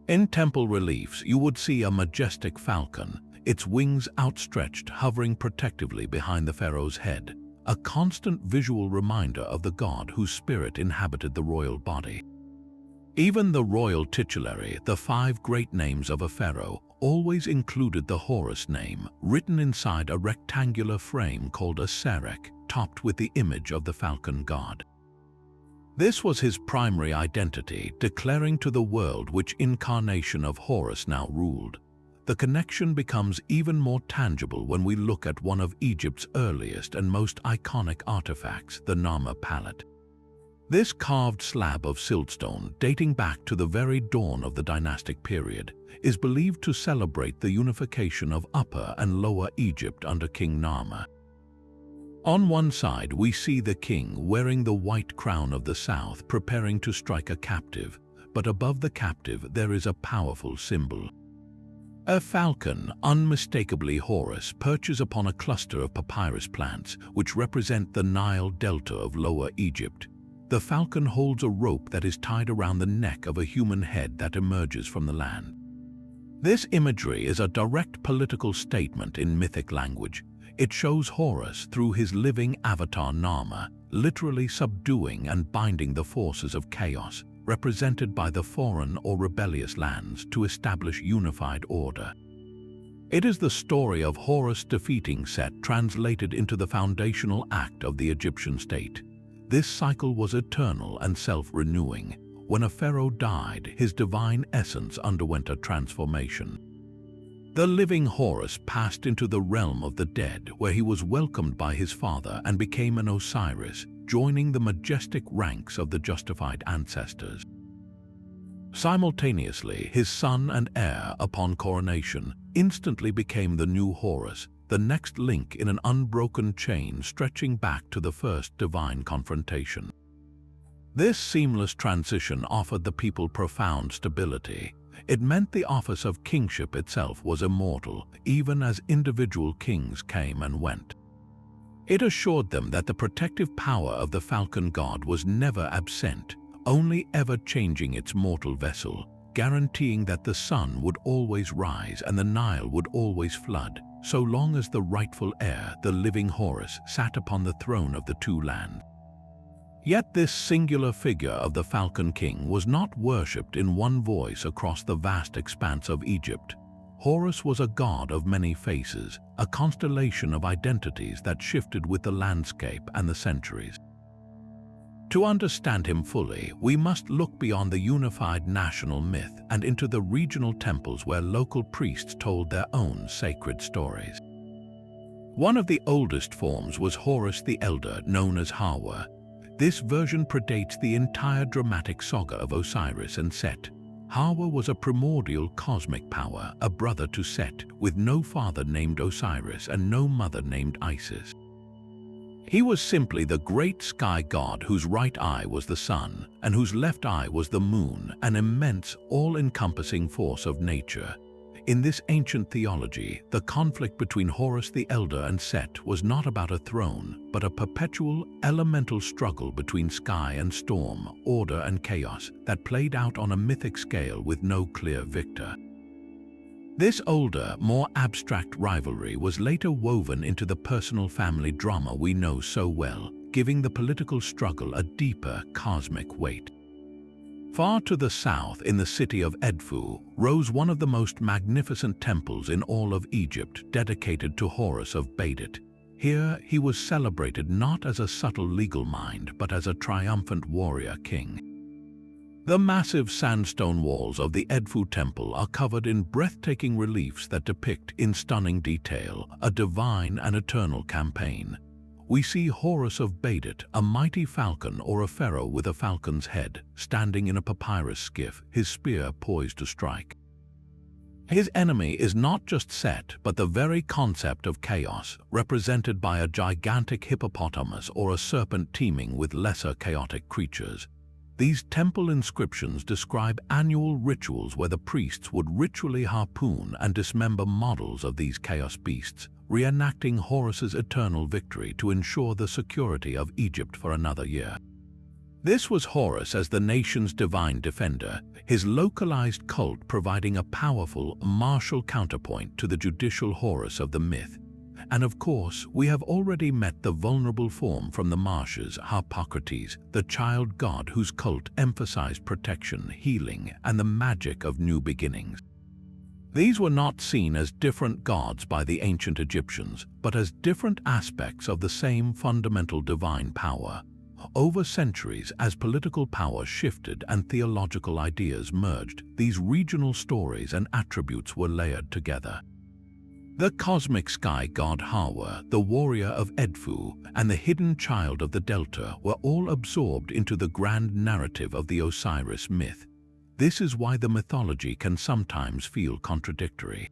In temple reliefs, you would see a majestic falcon, its wings outstretched, hovering protectively behind the pharaoh's head, a constant visual reminder of the god whose spirit inhabited the royal body. Even the royal titulary, the 5 great names of a pharaoh, always included the Horus name, written inside a rectangular frame called a serek, topped with the image of the falcon god. This was his primary identity, declaring to the world which incarnation of Horus now ruled. The connection becomes even more tangible when we look at one of Egypt's earliest and most iconic artifacts, the Narmer palette. This carved slab of siltstone, dating back to the very dawn of the dynastic period, is believed to celebrate the unification of Upper and Lower Egypt under King Narmer. On one side, we see the king wearing the white crown of the south, preparing to strike a captive, but above the captive there is a powerful symbol. A falcon, unmistakably Horus, perches upon a cluster of papyrus plants, which represent the Nile delta of Lower Egypt. The falcon holds a rope that is tied around the neck of a human head that emerges from the land. This imagery is a direct political statement in mythic language. It shows Horus through his living avatar Narmer, literally subduing and binding the forces of chaos, represented by the foreign or rebellious lands, to establish unified order. It is the story of Horus defeating Set translated into the foundational act of the Egyptian state. This cycle was eternal and self-renewing. When a pharaoh died, his divine essence underwent a transformation. The living Horus passed into the realm of the dead, where he was welcomed by his father and became an Osiris, joining the majestic ranks of the justified ancestors. Simultaneously, his son and heir, upon coronation, instantly became the new Horus, the next link in an unbroken chain stretching back to the first divine confrontation. This seamless transition offered the people profound stability. It meant the office of kingship itself was immortal, even as individual kings came and went. It assured them that the protective power of the falcon god was never absent, only ever changing its mortal vessel, guaranteeing that the sun would always rise and the Nile would always flood, so long as the rightful heir, the living Horus, sat upon the throne of the two lands. Yet this singular figure of the Falcon King was not worshipped in one voice across the vast expanse of Egypt. Horus was a god of many faces, a constellation of identities that shifted with the landscape and the centuries. To understand him fully, we must look beyond the unified national myth and into the regional temples where local priests told their own sacred stories. One of the oldest forms was Horus the Elder, known as Hawa. This version predates the entire dramatic saga of Osiris and Set. Hawa was a primordial cosmic power, a brother to Set, with no father named Osiris and no mother named Isis. He was simply the great sky god whose right eye was the sun and whose left eye was the moon, an immense, all-encompassing force of nature. In this ancient theology, the conflict between Horus the Elder and Set was not about a throne, but a perpetual, elemental struggle between sky and storm, order and chaos, that played out on a mythic scale with no clear victor. This older, more abstract rivalry was later woven into the personal family drama we know so well, giving the political struggle a deeper, cosmic weight. Far to the south, in the city of Edfu, rose one of the most magnificent temples in all of Egypt, dedicated to Horus of Baidet. Here, he was celebrated not as a subtle legal mind, but as a triumphant warrior king. The massive sandstone walls of the Edfu temple are covered in breathtaking reliefs that depict, in stunning detail, a divine and eternal campaign. We see Horus of Baidet, a mighty falcon or a pharaoh with a falcon's head, standing in a papyrus skiff, his spear poised to strike. His enemy is not just Set, but the very concept of chaos, represented by a gigantic hippopotamus or a serpent teeming with lesser chaotic creatures. These temple inscriptions describe annual rituals where the priests would ritually harpoon and dismember models of these chaos beasts, reenacting Horus's eternal victory to ensure the security of Egypt for another year. This was Horus as the nation's divine defender, his localized cult providing a powerful, martial counterpoint to the judicial Horus of the myth. And of course, we have already met the vulnerable form from the marshes, Harpocrates, the child god whose cult emphasized protection, healing, and the magic of new beginnings. These were not seen as different gods by the ancient Egyptians, but as different aspects of the same fundamental divine power. Over centuries, as political power shifted and theological ideas merged, these regional stories and attributes were layered together. The cosmic sky god Hawa, the warrior of Edfu, and the hidden child of the Delta were all absorbed into the grand narrative of the Osiris myth. This is why the mythology can sometimes feel contradictory.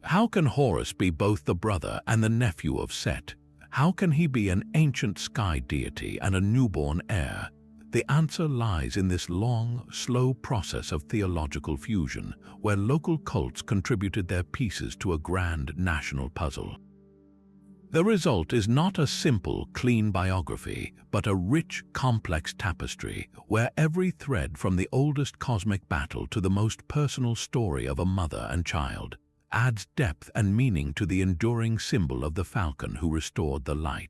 How can Horus be both the brother and the nephew of Set? How can he be an ancient sky deity and a newborn heir? The answer lies in this long, slow process of theological fusion, where local cults contributed their pieces to a grand national puzzle. The result is not a simple, clean biography, but a rich, complex tapestry, where every thread from the oldest cosmic battle to the most personal story of a mother and child adds depth and meaning to the enduring symbol of the falcon who restored the light.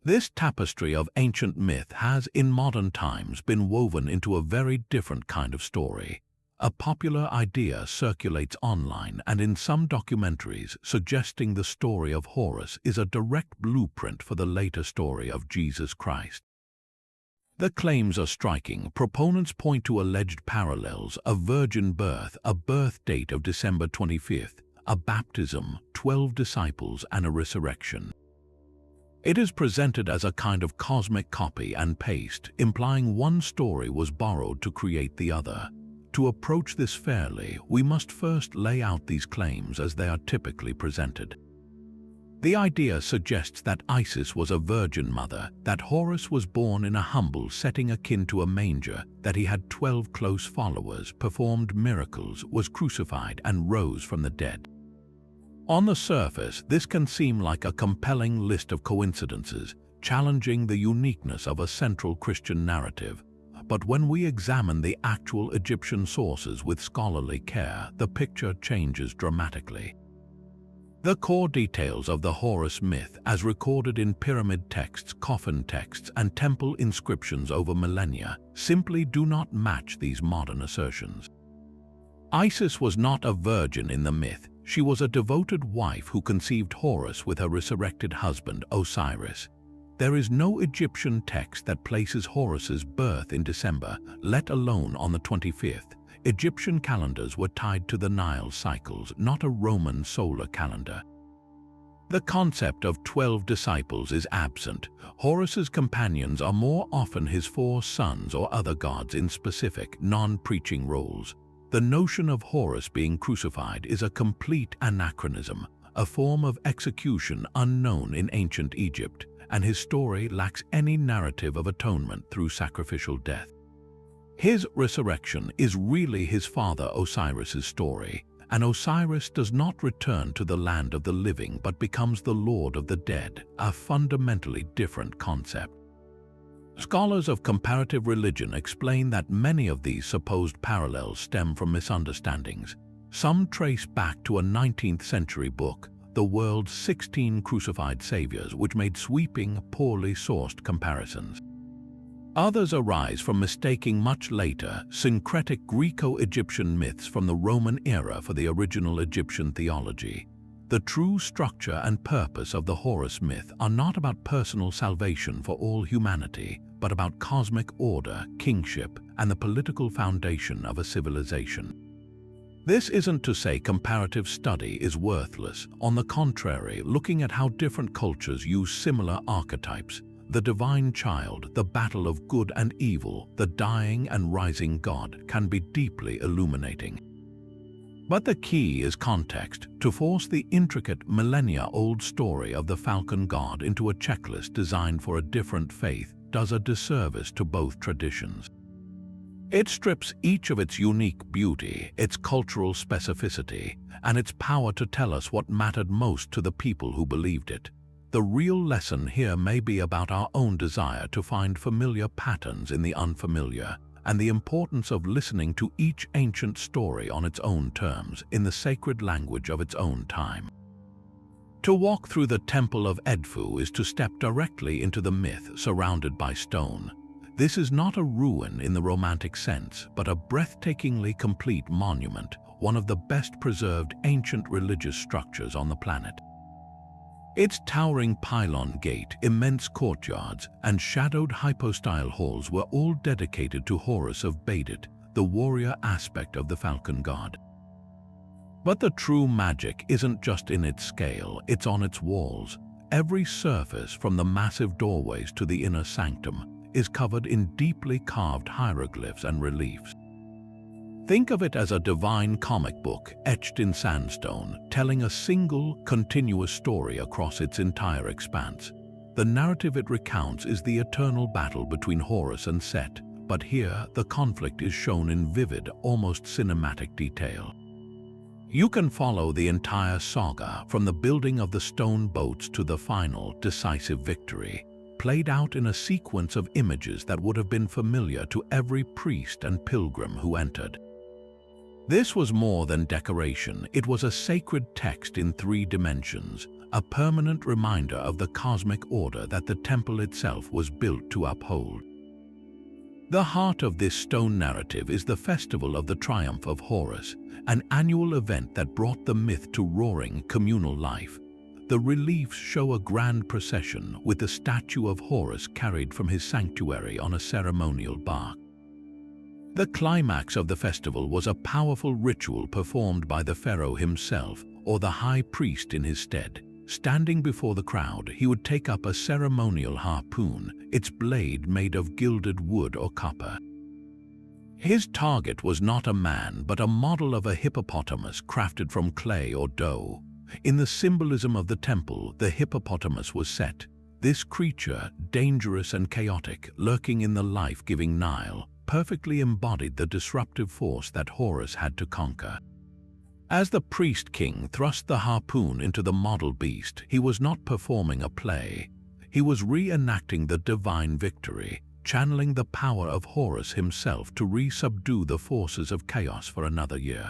This tapestry of ancient myth has, in modern times, been woven into a very different kind of story. A popular idea circulates online and in some documentaries suggesting the story of Horus is a direct blueprint for the later story of Jesus Christ. The claims are striking. Proponents point to alleged parallels: a virgin birth, a birth date of December 25th, a baptism, 12 disciples, and a resurrection. It is presented as a kind of cosmic copy and paste, implying one story was borrowed to create the other. To approach this fairly, we must first lay out these claims as they are typically presented. The idea suggests that Isis was a virgin mother, that Horus was born in a humble setting akin to a manger, that he had 12 close followers, performed miracles, was crucified, and rose from the dead. On the surface, this can seem like a compelling list of coincidences, challenging the uniqueness of a central Christian narrative. But when we examine the actual Egyptian sources with scholarly care, the picture changes dramatically. The core details of the Horus myth, as recorded in pyramid texts, coffin texts, and temple inscriptions over millennia, simply do not match these modern assertions. Isis was not a virgin in the myth. She was a devoted wife who conceived Horus with her resurrected husband, Osiris. There is no Egyptian text that places Horus's birth in December, let alone on the 25th. Egyptian calendars were tied to the Nile cycles, not a Roman solar calendar. The concept of 12 disciples is absent. Horus's companions are more often his 4 sons or other gods in specific, non-preaching roles. The notion of Horus being crucified is a complete anachronism, a form of execution unknown in ancient Egypt, and his story lacks any narrative of atonement through sacrificial death. His resurrection is really his father Osiris's story, and Osiris does not return to the land of the living but becomes the lord of the dead, a fundamentally different concept. Scholars of comparative religion explain that many of these supposed parallels stem from misunderstandings. Some trace back to a 19th century book, The World's 16 Crucified Saviors, which made sweeping, poorly sourced comparisons. Others arise from mistaking much later, syncretic Greco-Egyptian myths from the Roman era for the original Egyptian theology. The true structure and purpose of the Horus myth are not about personal salvation for all humanity, but about cosmic order, kingship, and the political foundation of a civilization. This isn't to say comparative study is worthless. On the contrary, looking at how different cultures use similar archetypes, the divine child, the battle of good and evil, the dying and rising God, can be deeply illuminating. But the key is context. To force the intricate millennia-old story of the falcon god into a checklist designed for a different faith does a disservice to both traditions. It strips each of its unique beauty, its cultural specificity, and its power to tell us what mattered most to the people who believed it. The real lesson here may be about our own desire to find familiar patterns in the unfamiliar, and the importance of listening to each ancient story on its own terms, in the sacred language of its own time. To walk through the Temple of Edfu is to step directly into the myth surrounded by stone. This is not a ruin in the romantic sense, but a breathtakingly complete monument, one of the best preserved ancient religious structures on the planet. Its towering pylon gate, immense courtyards, and shadowed hypostyle halls were all dedicated to Horus of Badit, the warrior aspect of the falcon god. But the true magic isn't just in its scale, it's on its walls. Every surface, from the massive doorways to the inner sanctum, is covered in deeply carved hieroglyphs and reliefs. Think of it as a divine comic book etched in sandstone, telling a single, continuous story across its entire expanse. The narrative it recounts is the eternal battle between Horus and Set, but here the conflict is shown in vivid, almost cinematic detail. You can follow the entire saga, from the building of the stone boats to the final, decisive victory, played out in a sequence of images that would have been familiar to every priest and pilgrim who entered. This was more than decoration, it was a sacred text in 3 dimensions, a permanent reminder of the cosmic order that the temple itself was built to uphold. The heart of this stone narrative is the Festival of the Triumph of Horus, an annual event that brought the myth to roaring, communal life. The reliefs show a grand procession with the statue of Horus carried from his sanctuary on a ceremonial bark. The climax of the festival was a powerful ritual performed by the pharaoh himself, or the high priest in his stead. Standing before the crowd, he would take up a ceremonial harpoon, its blade made of gilded wood or copper. His target was not a man, but a model of a hippopotamus crafted from clay or dough. In the symbolism of the temple, the hippopotamus was Set. This creature, dangerous and chaotic, lurking in the life-giving Nile, perfectly embodied the disruptive force that Horus had to conquer. As the priest-king thrust the harpoon into the model beast, he was not performing a play. He was reenacting the divine victory, channeling the power of Horus himself to re-subdue the forces of chaos for another year.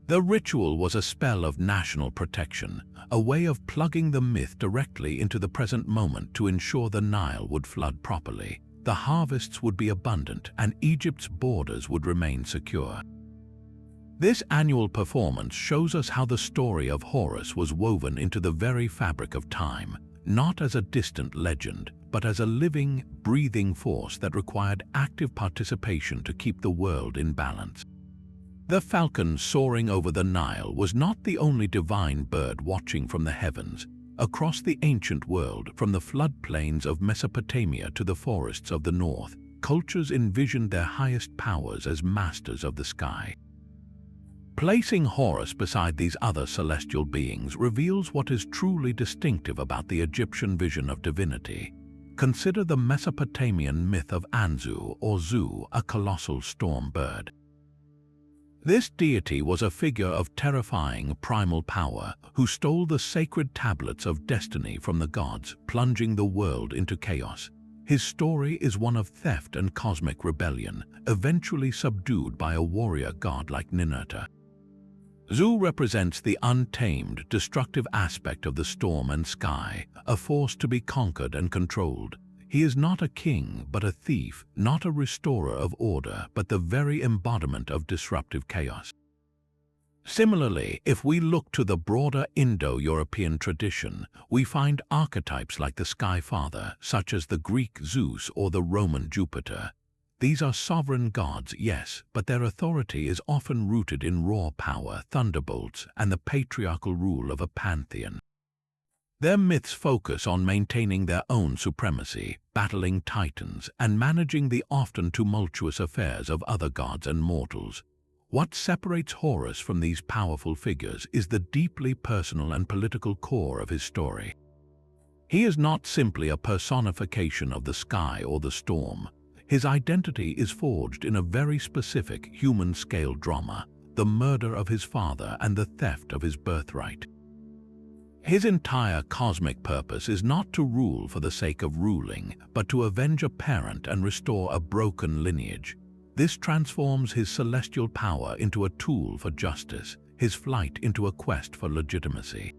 The ritual was a spell of national protection, a way of plugging the myth directly into the present moment to ensure the Nile would flood properly, the harvests would be abundant, and Egypt's borders would remain secure. This annual performance shows us how the story of Horus was woven into the very fabric of time, not as a distant legend, but as a living, breathing force that required active participation to keep the world in balance. The falcon soaring over the Nile was not the only divine bird watching from the heavens. Across the ancient world, from the floodplains of Mesopotamia to the forests of the north, cultures envisioned their highest powers as masters of the sky. Placing Horus beside these other celestial beings reveals what is truly distinctive about the Egyptian vision of divinity. Consider the Mesopotamian myth of Anzu or Zu, a colossal storm bird. This deity was a figure of terrifying primal power who stole the sacred tablets of destiny from the gods, plunging the world into chaos. His story is one of theft and cosmic rebellion, eventually subdued by a warrior god like Ninurta. Zu represents the untamed, destructive aspect of the storm and sky, a force to be conquered and controlled. He is not a king, but a thief, not a restorer of order, but the very embodiment of disruptive chaos. Similarly, if we look to the broader Indo-European tradition, we find archetypes like the Sky Father, such as the Greek Zeus or the Roman Jupiter. These are sovereign gods, yes, but their authority is often rooted in raw power, thunderbolts, and the patriarchal rule of a pantheon. Their myths focus on maintaining their own supremacy, battling titans, and managing the often tumultuous affairs of other gods and mortals. What separates Horus from these powerful figures is the deeply personal and political core of his story. He is not simply a personification of the sky or the storm. His identity is forged in a very specific human-scale drama, the murder of his father and the theft of his birthright. His entire cosmic purpose is not to rule for the sake of ruling, but to avenge a parent and restore a broken lineage. This transforms his celestial power into a tool for justice, his flight into a quest for legitimacy.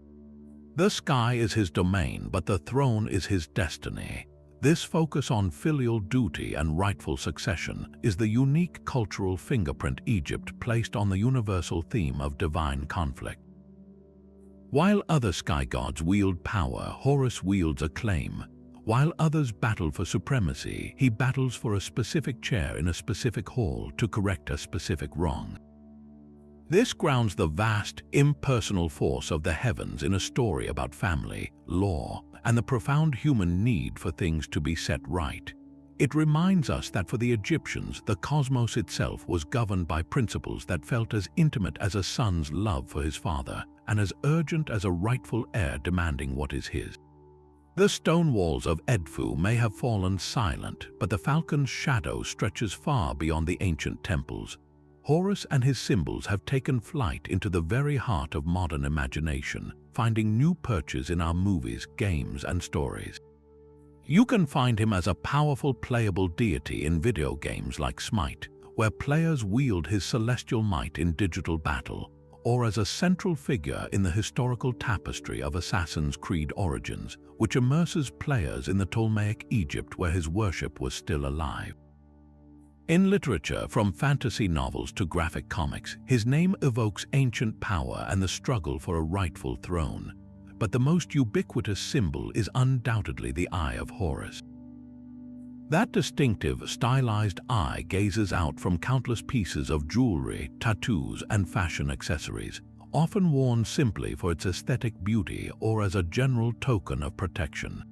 The sky is his domain, but the throne is his destiny. This focus on filial duty and rightful succession is the unique cultural fingerprint Egypt placed on the universal theme of divine conflict. While other sky gods wield power, Horus wields acclaim. While others battle for supremacy, he battles for a specific chair in a specific hall to correct a specific wrong. This grounds the vast, impersonal force of the heavens in a story about family, law, and the profound human need for things to be set right. It reminds us that for the Egyptians, the cosmos itself was governed by principles that felt as intimate as a son's love for his father, and as urgent as a rightful heir demanding what is his. The stone walls of Edfu may have fallen silent, but the falcon's shadow stretches far beyond the ancient temples. Horus and his symbols have taken flight into the very heart of modern imagination, finding new perches in our movies, games, and stories. You can find him as a powerful playable deity in video games like Smite, where players wield his celestial might in digital battle, or as a central figure in the historical tapestry of Assassin's Creed Origins, which immerses players in the Ptolemaic Egypt where his worship was still alive. In literature, from fantasy novels to graphic comics, his name evokes ancient power and the struggle for a rightful throne. But the most ubiquitous symbol is undoubtedly the Eye of Horus. That distinctive, stylized eye gazes out from countless pieces of jewelry, tattoos, and fashion accessories, often worn simply for its aesthetic beauty or as a general token of protection.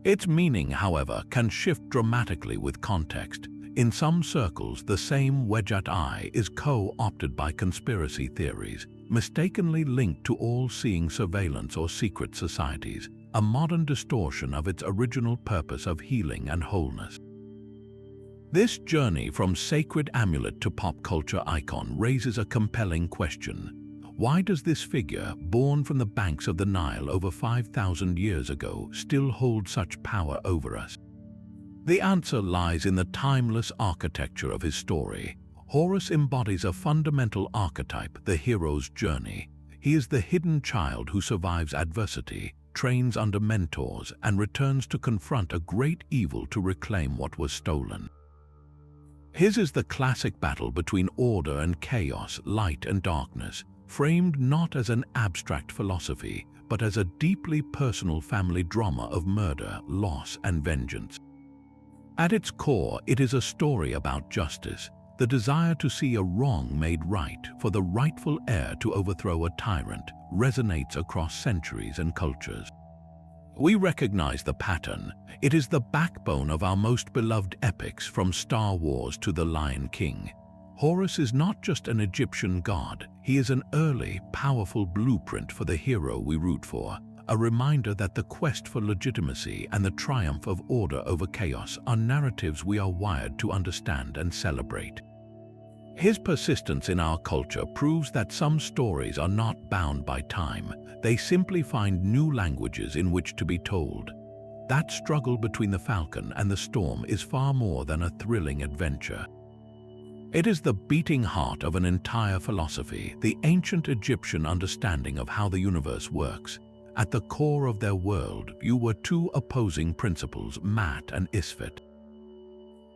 Its meaning, however, can shift dramatically with context. In some circles, the same Wedjat eye is co-opted by conspiracy theories, mistakenly linked to all-seeing surveillance or secret societies, a modern distortion of its original purpose of healing and wholeness. This journey from sacred amulet to pop culture icon raises a compelling question. Why does this figure, born from the banks of the Nile over 5,000 years ago, still hold such power over us? The answer lies in the timeless architecture of his story. Horus embodies a fundamental archetype, the hero's journey. He is the hidden child who survives adversity, trains under mentors, and returns to confront a great evil to reclaim what was stolen. His is the classic battle between order and chaos, light and darkness, framed not as an abstract philosophy, but as a deeply personal family drama of murder, loss, and vengeance. At its core, it is a story about justice, the desire to see a wrong made right, for the rightful heir to overthrow a tyrant, resonates across centuries and cultures. We recognize the pattern. It is the backbone of our most beloved epics, from Star Wars to The Lion King. Horus is not just an Egyptian god, he is an early, powerful blueprint for the hero we root for, a reminder that the quest for legitimacy and the triumph of order over chaos are narratives we are wired to understand and celebrate. His persistence in our culture proves that some stories are not bound by time, they simply find new languages in which to be told. That struggle between the falcon and the storm is far more than a thrilling adventure. It is the beating heart of an entire philosophy, the ancient Egyptian understanding of how the universe works. At the core of their worldview were two opposing principles, Mat and Isfet.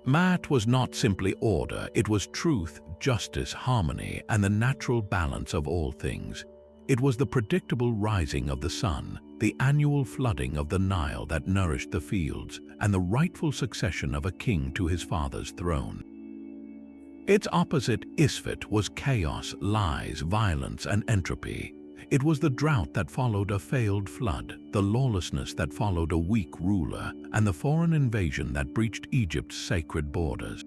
Mat was not simply order, it was truth, justice, harmony, and the natural balance of all things. It was the predictable rising of the sun, the annual flooding of the Nile that nourished the fields, and the rightful succession of a king to his father's throne. Its opposite, Isfet, was chaos, lies, violence, and entropy. It was the drought that followed a failed flood, the lawlessness that followed a weak ruler, and the foreign invasion that breached Egypt's sacred borders.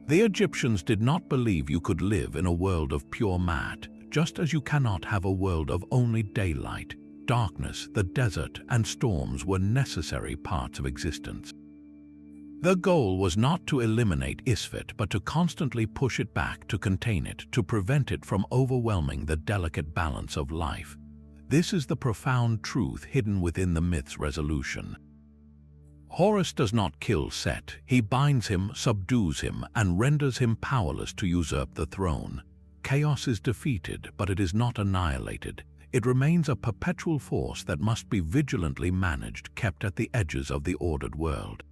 The Egyptians did not believe you could live in a world of pure Mat, just as you cannot have a world of only daylight. darkness, the desert, and storms were necessary parts of existence. The goal was not to eliminate Isfet, but to constantly push it back, to contain it, to prevent it from overwhelming the delicate balance of life. This is the profound truth hidden within the myth's resolution. Horus does not kill Set, he binds him, subdues him, and renders him powerless to usurp the throne. Chaos is defeated, but it is not annihilated. It remains a perpetual force that must be vigilantly managed, kept at the edges of the ordered world.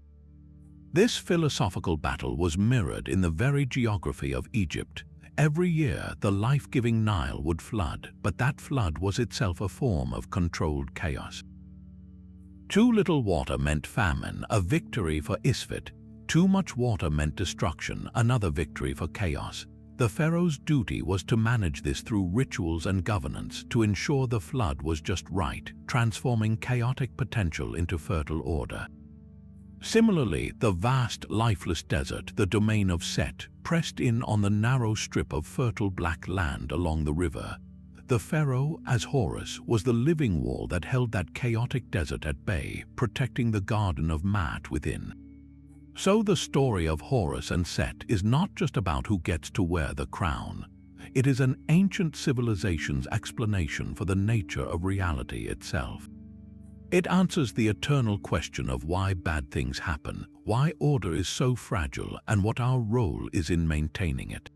This philosophical battle was mirrored in the very geography of Egypt. Every year, the life-giving Nile would flood, but that flood was itself a form of controlled chaos. Too little water meant famine, a victory for Isfet. Too much water meant destruction, another victory for chaos. The pharaoh's duty was to manage this through rituals and governance, to ensure the flood was just right, transforming chaotic potential into fertile order. Similarly, the vast, lifeless desert, the domain of Set, pressed in on the narrow strip of fertile black land along the river. The pharaoh, as Horus, was the living wall that held that chaotic desert at bay, protecting the garden of Maat within. So the story of Horus and Set is not just about who gets to wear the crown. It is an ancient civilization's explanation for the nature of reality itself. It answers the eternal question of why bad things happen, why order is so fragile, and what our role is in maintaining it.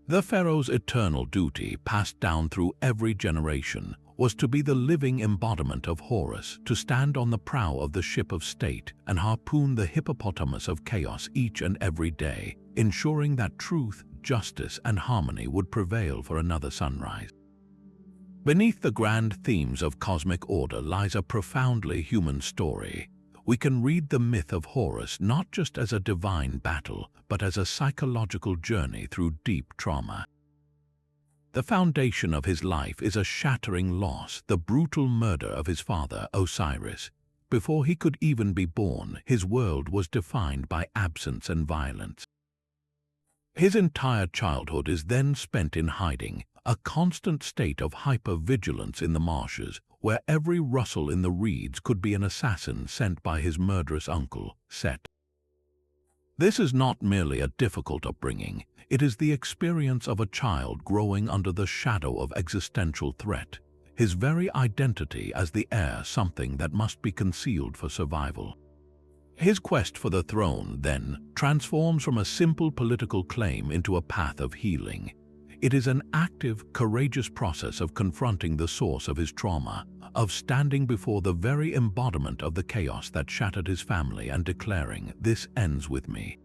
The pharaoh's eternal duty, passed down through every generation, was to be the living embodiment of Horus, to stand on the prow of the ship of state and harpoon the hippopotamus of chaos each and every day, ensuring that truth, justice, and harmony would prevail for another sunrise. Beneath the grand themes of cosmic order lies a profoundly human story. We can read the myth of Horus not just as a divine battle, but as a psychological journey through deep trauma. The foundation of his life is a shattering loss, the brutal murder of his father, Osiris. Before he could even be born, his world was defined by absence and violence. His entire childhood is then spent in hiding, a constant state of hyper-vigilance in the marshes, where every rustle in the reeds could be an assassin sent by his murderous uncle, Set. This is not merely a difficult upbringing, it is the experience of a child growing under the shadow of existential threat, his very identity as the heir something that must be concealed for survival. His quest for the throne, then, transforms from a simple political claim into a path of healing. It is an active, courageous process of confronting the source of his trauma, of standing before the very embodiment of the chaos that shattered his family and declaring, "This ends with me."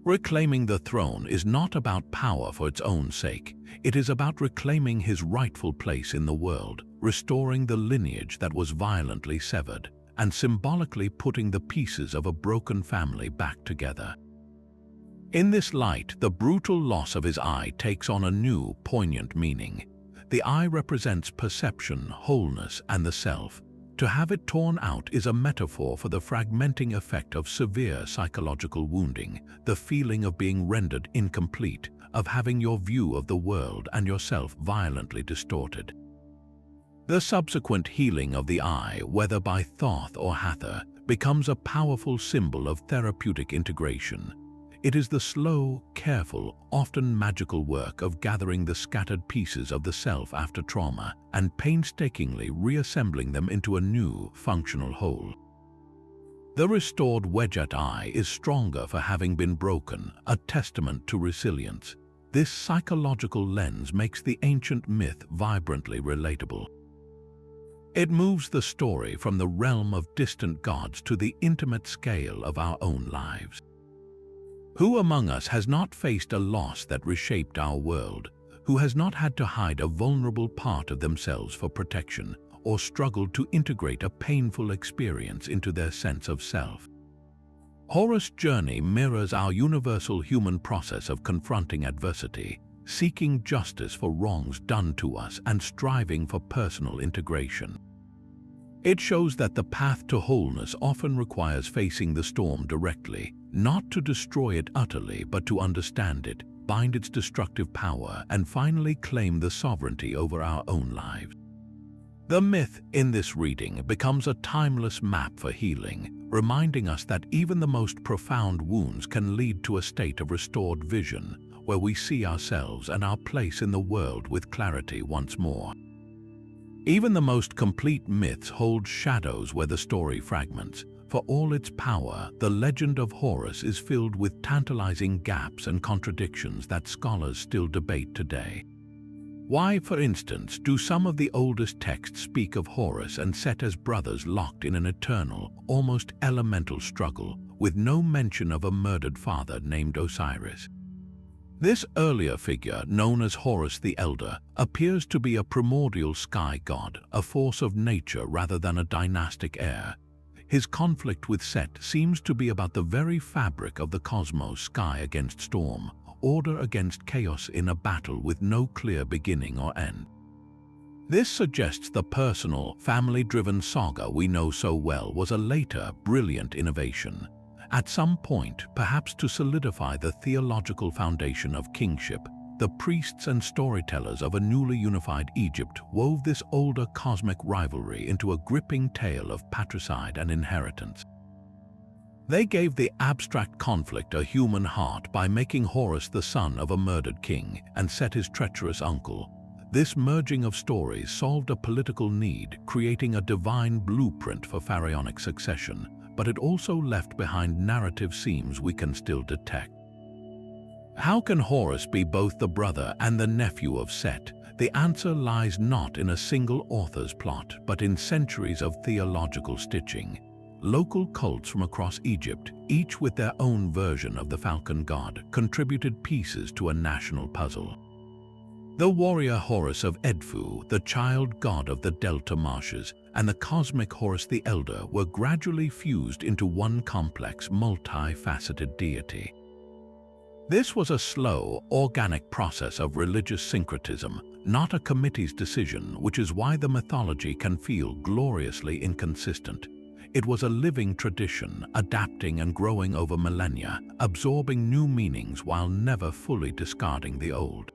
Reclaiming the throne is not about power for its own sake. It is about reclaiming his rightful place in the world, restoring the lineage that was violently severed, and symbolically putting the pieces of a broken family back together. In this light, the brutal loss of his eye takes on a new, poignant meaning. The eye represents perception, wholeness, and the self. To have it torn out is a metaphor for the fragmenting effect of severe psychological wounding, the feeling of being rendered incomplete, of having your view of the world and yourself violently distorted. The subsequent healing of the eye, whether by Thoth or Hathor, becomes a powerful symbol of therapeutic integration. It is the slow, careful, often magical work of gathering the scattered pieces of the self after trauma and painstakingly reassembling them into a new, functional whole. The restored wedged eye is stronger for having been broken, a testament to resilience. This psychological lens makes the ancient myth vibrantly relatable. It moves the story from the realm of distant gods to the intimate scale of our own lives. Who among us has not faced a loss that reshaped our world? Who has not had to hide a vulnerable part of themselves for protection, or struggled to integrate a painful experience into their sense of self? Horus' journey mirrors our universal human process of confronting adversity, seeking justice for wrongs done to us, and striving for personal integration. It shows that the path to wholeness often requires facing the storm directly, not to destroy it utterly, but to understand it, bind its destructive power, and finally claim the sovereignty over our own lives. The myth in this reading becomes a timeless map for healing, reminding us that even the most profound wounds can lead to a state of restored vision, where we see ourselves and our place in the world with clarity once more. Even the most complete myths hold shadows where the story fragments. For all its power, the legend of Horus is filled with tantalizing gaps and contradictions that scholars still debate today. Why, for instance, do some of the oldest texts speak of Horus and Set as brothers locked in an eternal, almost elemental struggle, with no mention of a murdered father named Osiris? This earlier figure, known as Horus the Elder, appears to be a primordial sky god, a force of nature rather than a dynastic heir. His conflict with Set seems to be about the very fabric of the cosmos, sky against storm, order against chaos in a battle with no clear beginning or end. This suggests the personal, family-driven saga we know so well was a later, brilliant innovation. At some point, perhaps to solidify the theological foundation of kingship, the priests and storytellers of a newly unified Egypt wove this older cosmic rivalry into a gripping tale of patricide and inheritance. They gave the abstract conflict a human heart by making Horus the son of a murdered king and Set his treacherous uncle. This merging of stories solved a political need, creating a divine blueprint for pharaonic succession, but it also left behind narrative seams we can still detect. How can Horus be both the brother and the nephew of Set? The answer lies not in a single author's plot, but in centuries of theological stitching. Local cults from across Egypt, each with their own version of the falcon god, contributed pieces to a national puzzle. The warrior Horus of Edfu, the child god of the delta marshes, and the cosmic Horus the Elder were gradually fused into one complex, multi-faceted deity. This was a slow, organic process of religious syncretism, not a committee's decision, which is why the mythology can feel gloriously inconsistent. It was a living tradition, adapting and growing over millennia, absorbing new meanings while never fully discarding the old.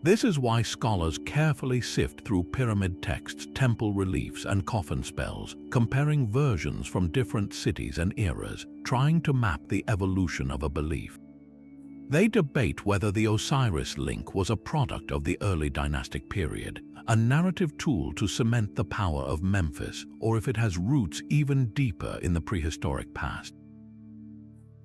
This is why scholars carefully sift through pyramid texts, temple reliefs, and coffin spells, comparing versions from different cities and eras, trying to map the evolution of a belief. They debate whether the Osiris link was a product of the early dynastic period, a narrative tool to cement the power of Memphis, or if it has roots even deeper in the prehistoric past.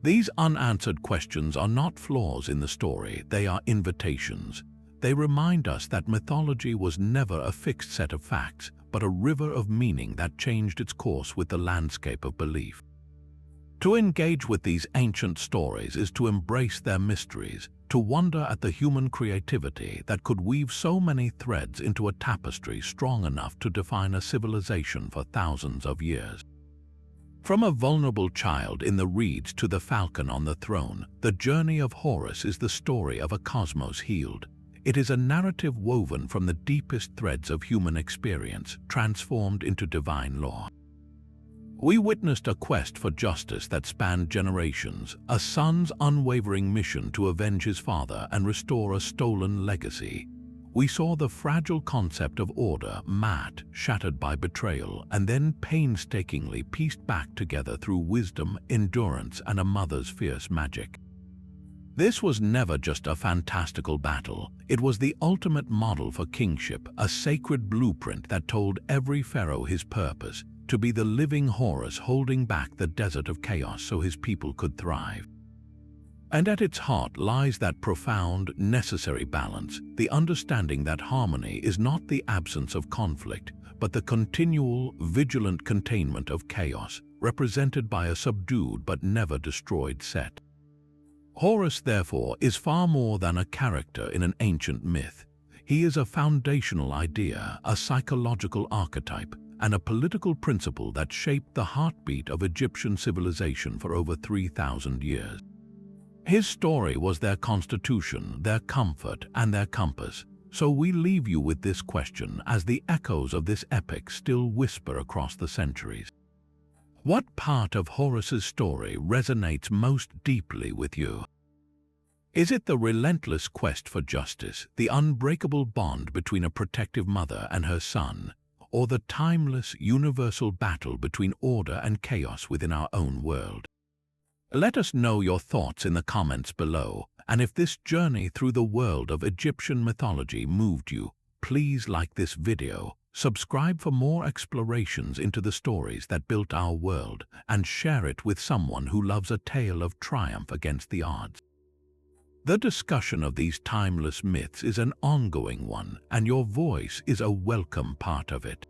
These unanswered questions are not flaws in the story, they are invitations. They remind us that mythology was never a fixed set of facts, but a river of meaning that changed its course with the landscape of belief. To engage with these ancient stories is to embrace their mysteries, to wonder at the human creativity that could weave so many threads into a tapestry strong enough to define a civilization for thousands of years. From a vulnerable child in the reeds to the falcon on the throne, the journey of Horus is the story of a cosmos healed. It is a narrative woven from the deepest threads of human experience, transformed into divine law. We witnessed a quest for justice that spanned generations, a son's unwavering mission to avenge his father and restore a stolen legacy. We saw the fragile concept of order, shattered by betrayal, and then painstakingly pieced back together through wisdom, endurance, and a mother's fierce magic. This was never just a fantastical battle. It was the ultimate model for kingship, a sacred blueprint that told every pharaoh his purpose, to be the living Horus holding back the desert of chaos so his people could thrive. And at its heart lies that profound, necessary balance, the understanding that harmony is not the absence of conflict, but the continual, vigilant containment of chaos, represented by a subdued but never destroyed Set. Horus, therefore, is far more than a character in an ancient myth. He is a foundational idea, a psychological archetype, and a political principle that shaped the heartbeat of Egyptian civilization for over 3,000 years. His story was their constitution, their comfort, and their compass. So we leave you with this question as the echoes of this epic still whisper across the centuries. What part of Horus's story resonates most deeply with you? Is it the relentless quest for justice, the unbreakable bond between a protective mother and her son? or the timeless, universal battle between order and chaos within our own world? Let us know your thoughts in the comments below, and if this journey through the world of Egyptian mythology moved you, please like this video, subscribe for more explorations into the stories that built our world, and share it with someone who loves a tale of triumph against the odds. The discussion of these timeless myths is an ongoing one, and your voice is a welcome part of it.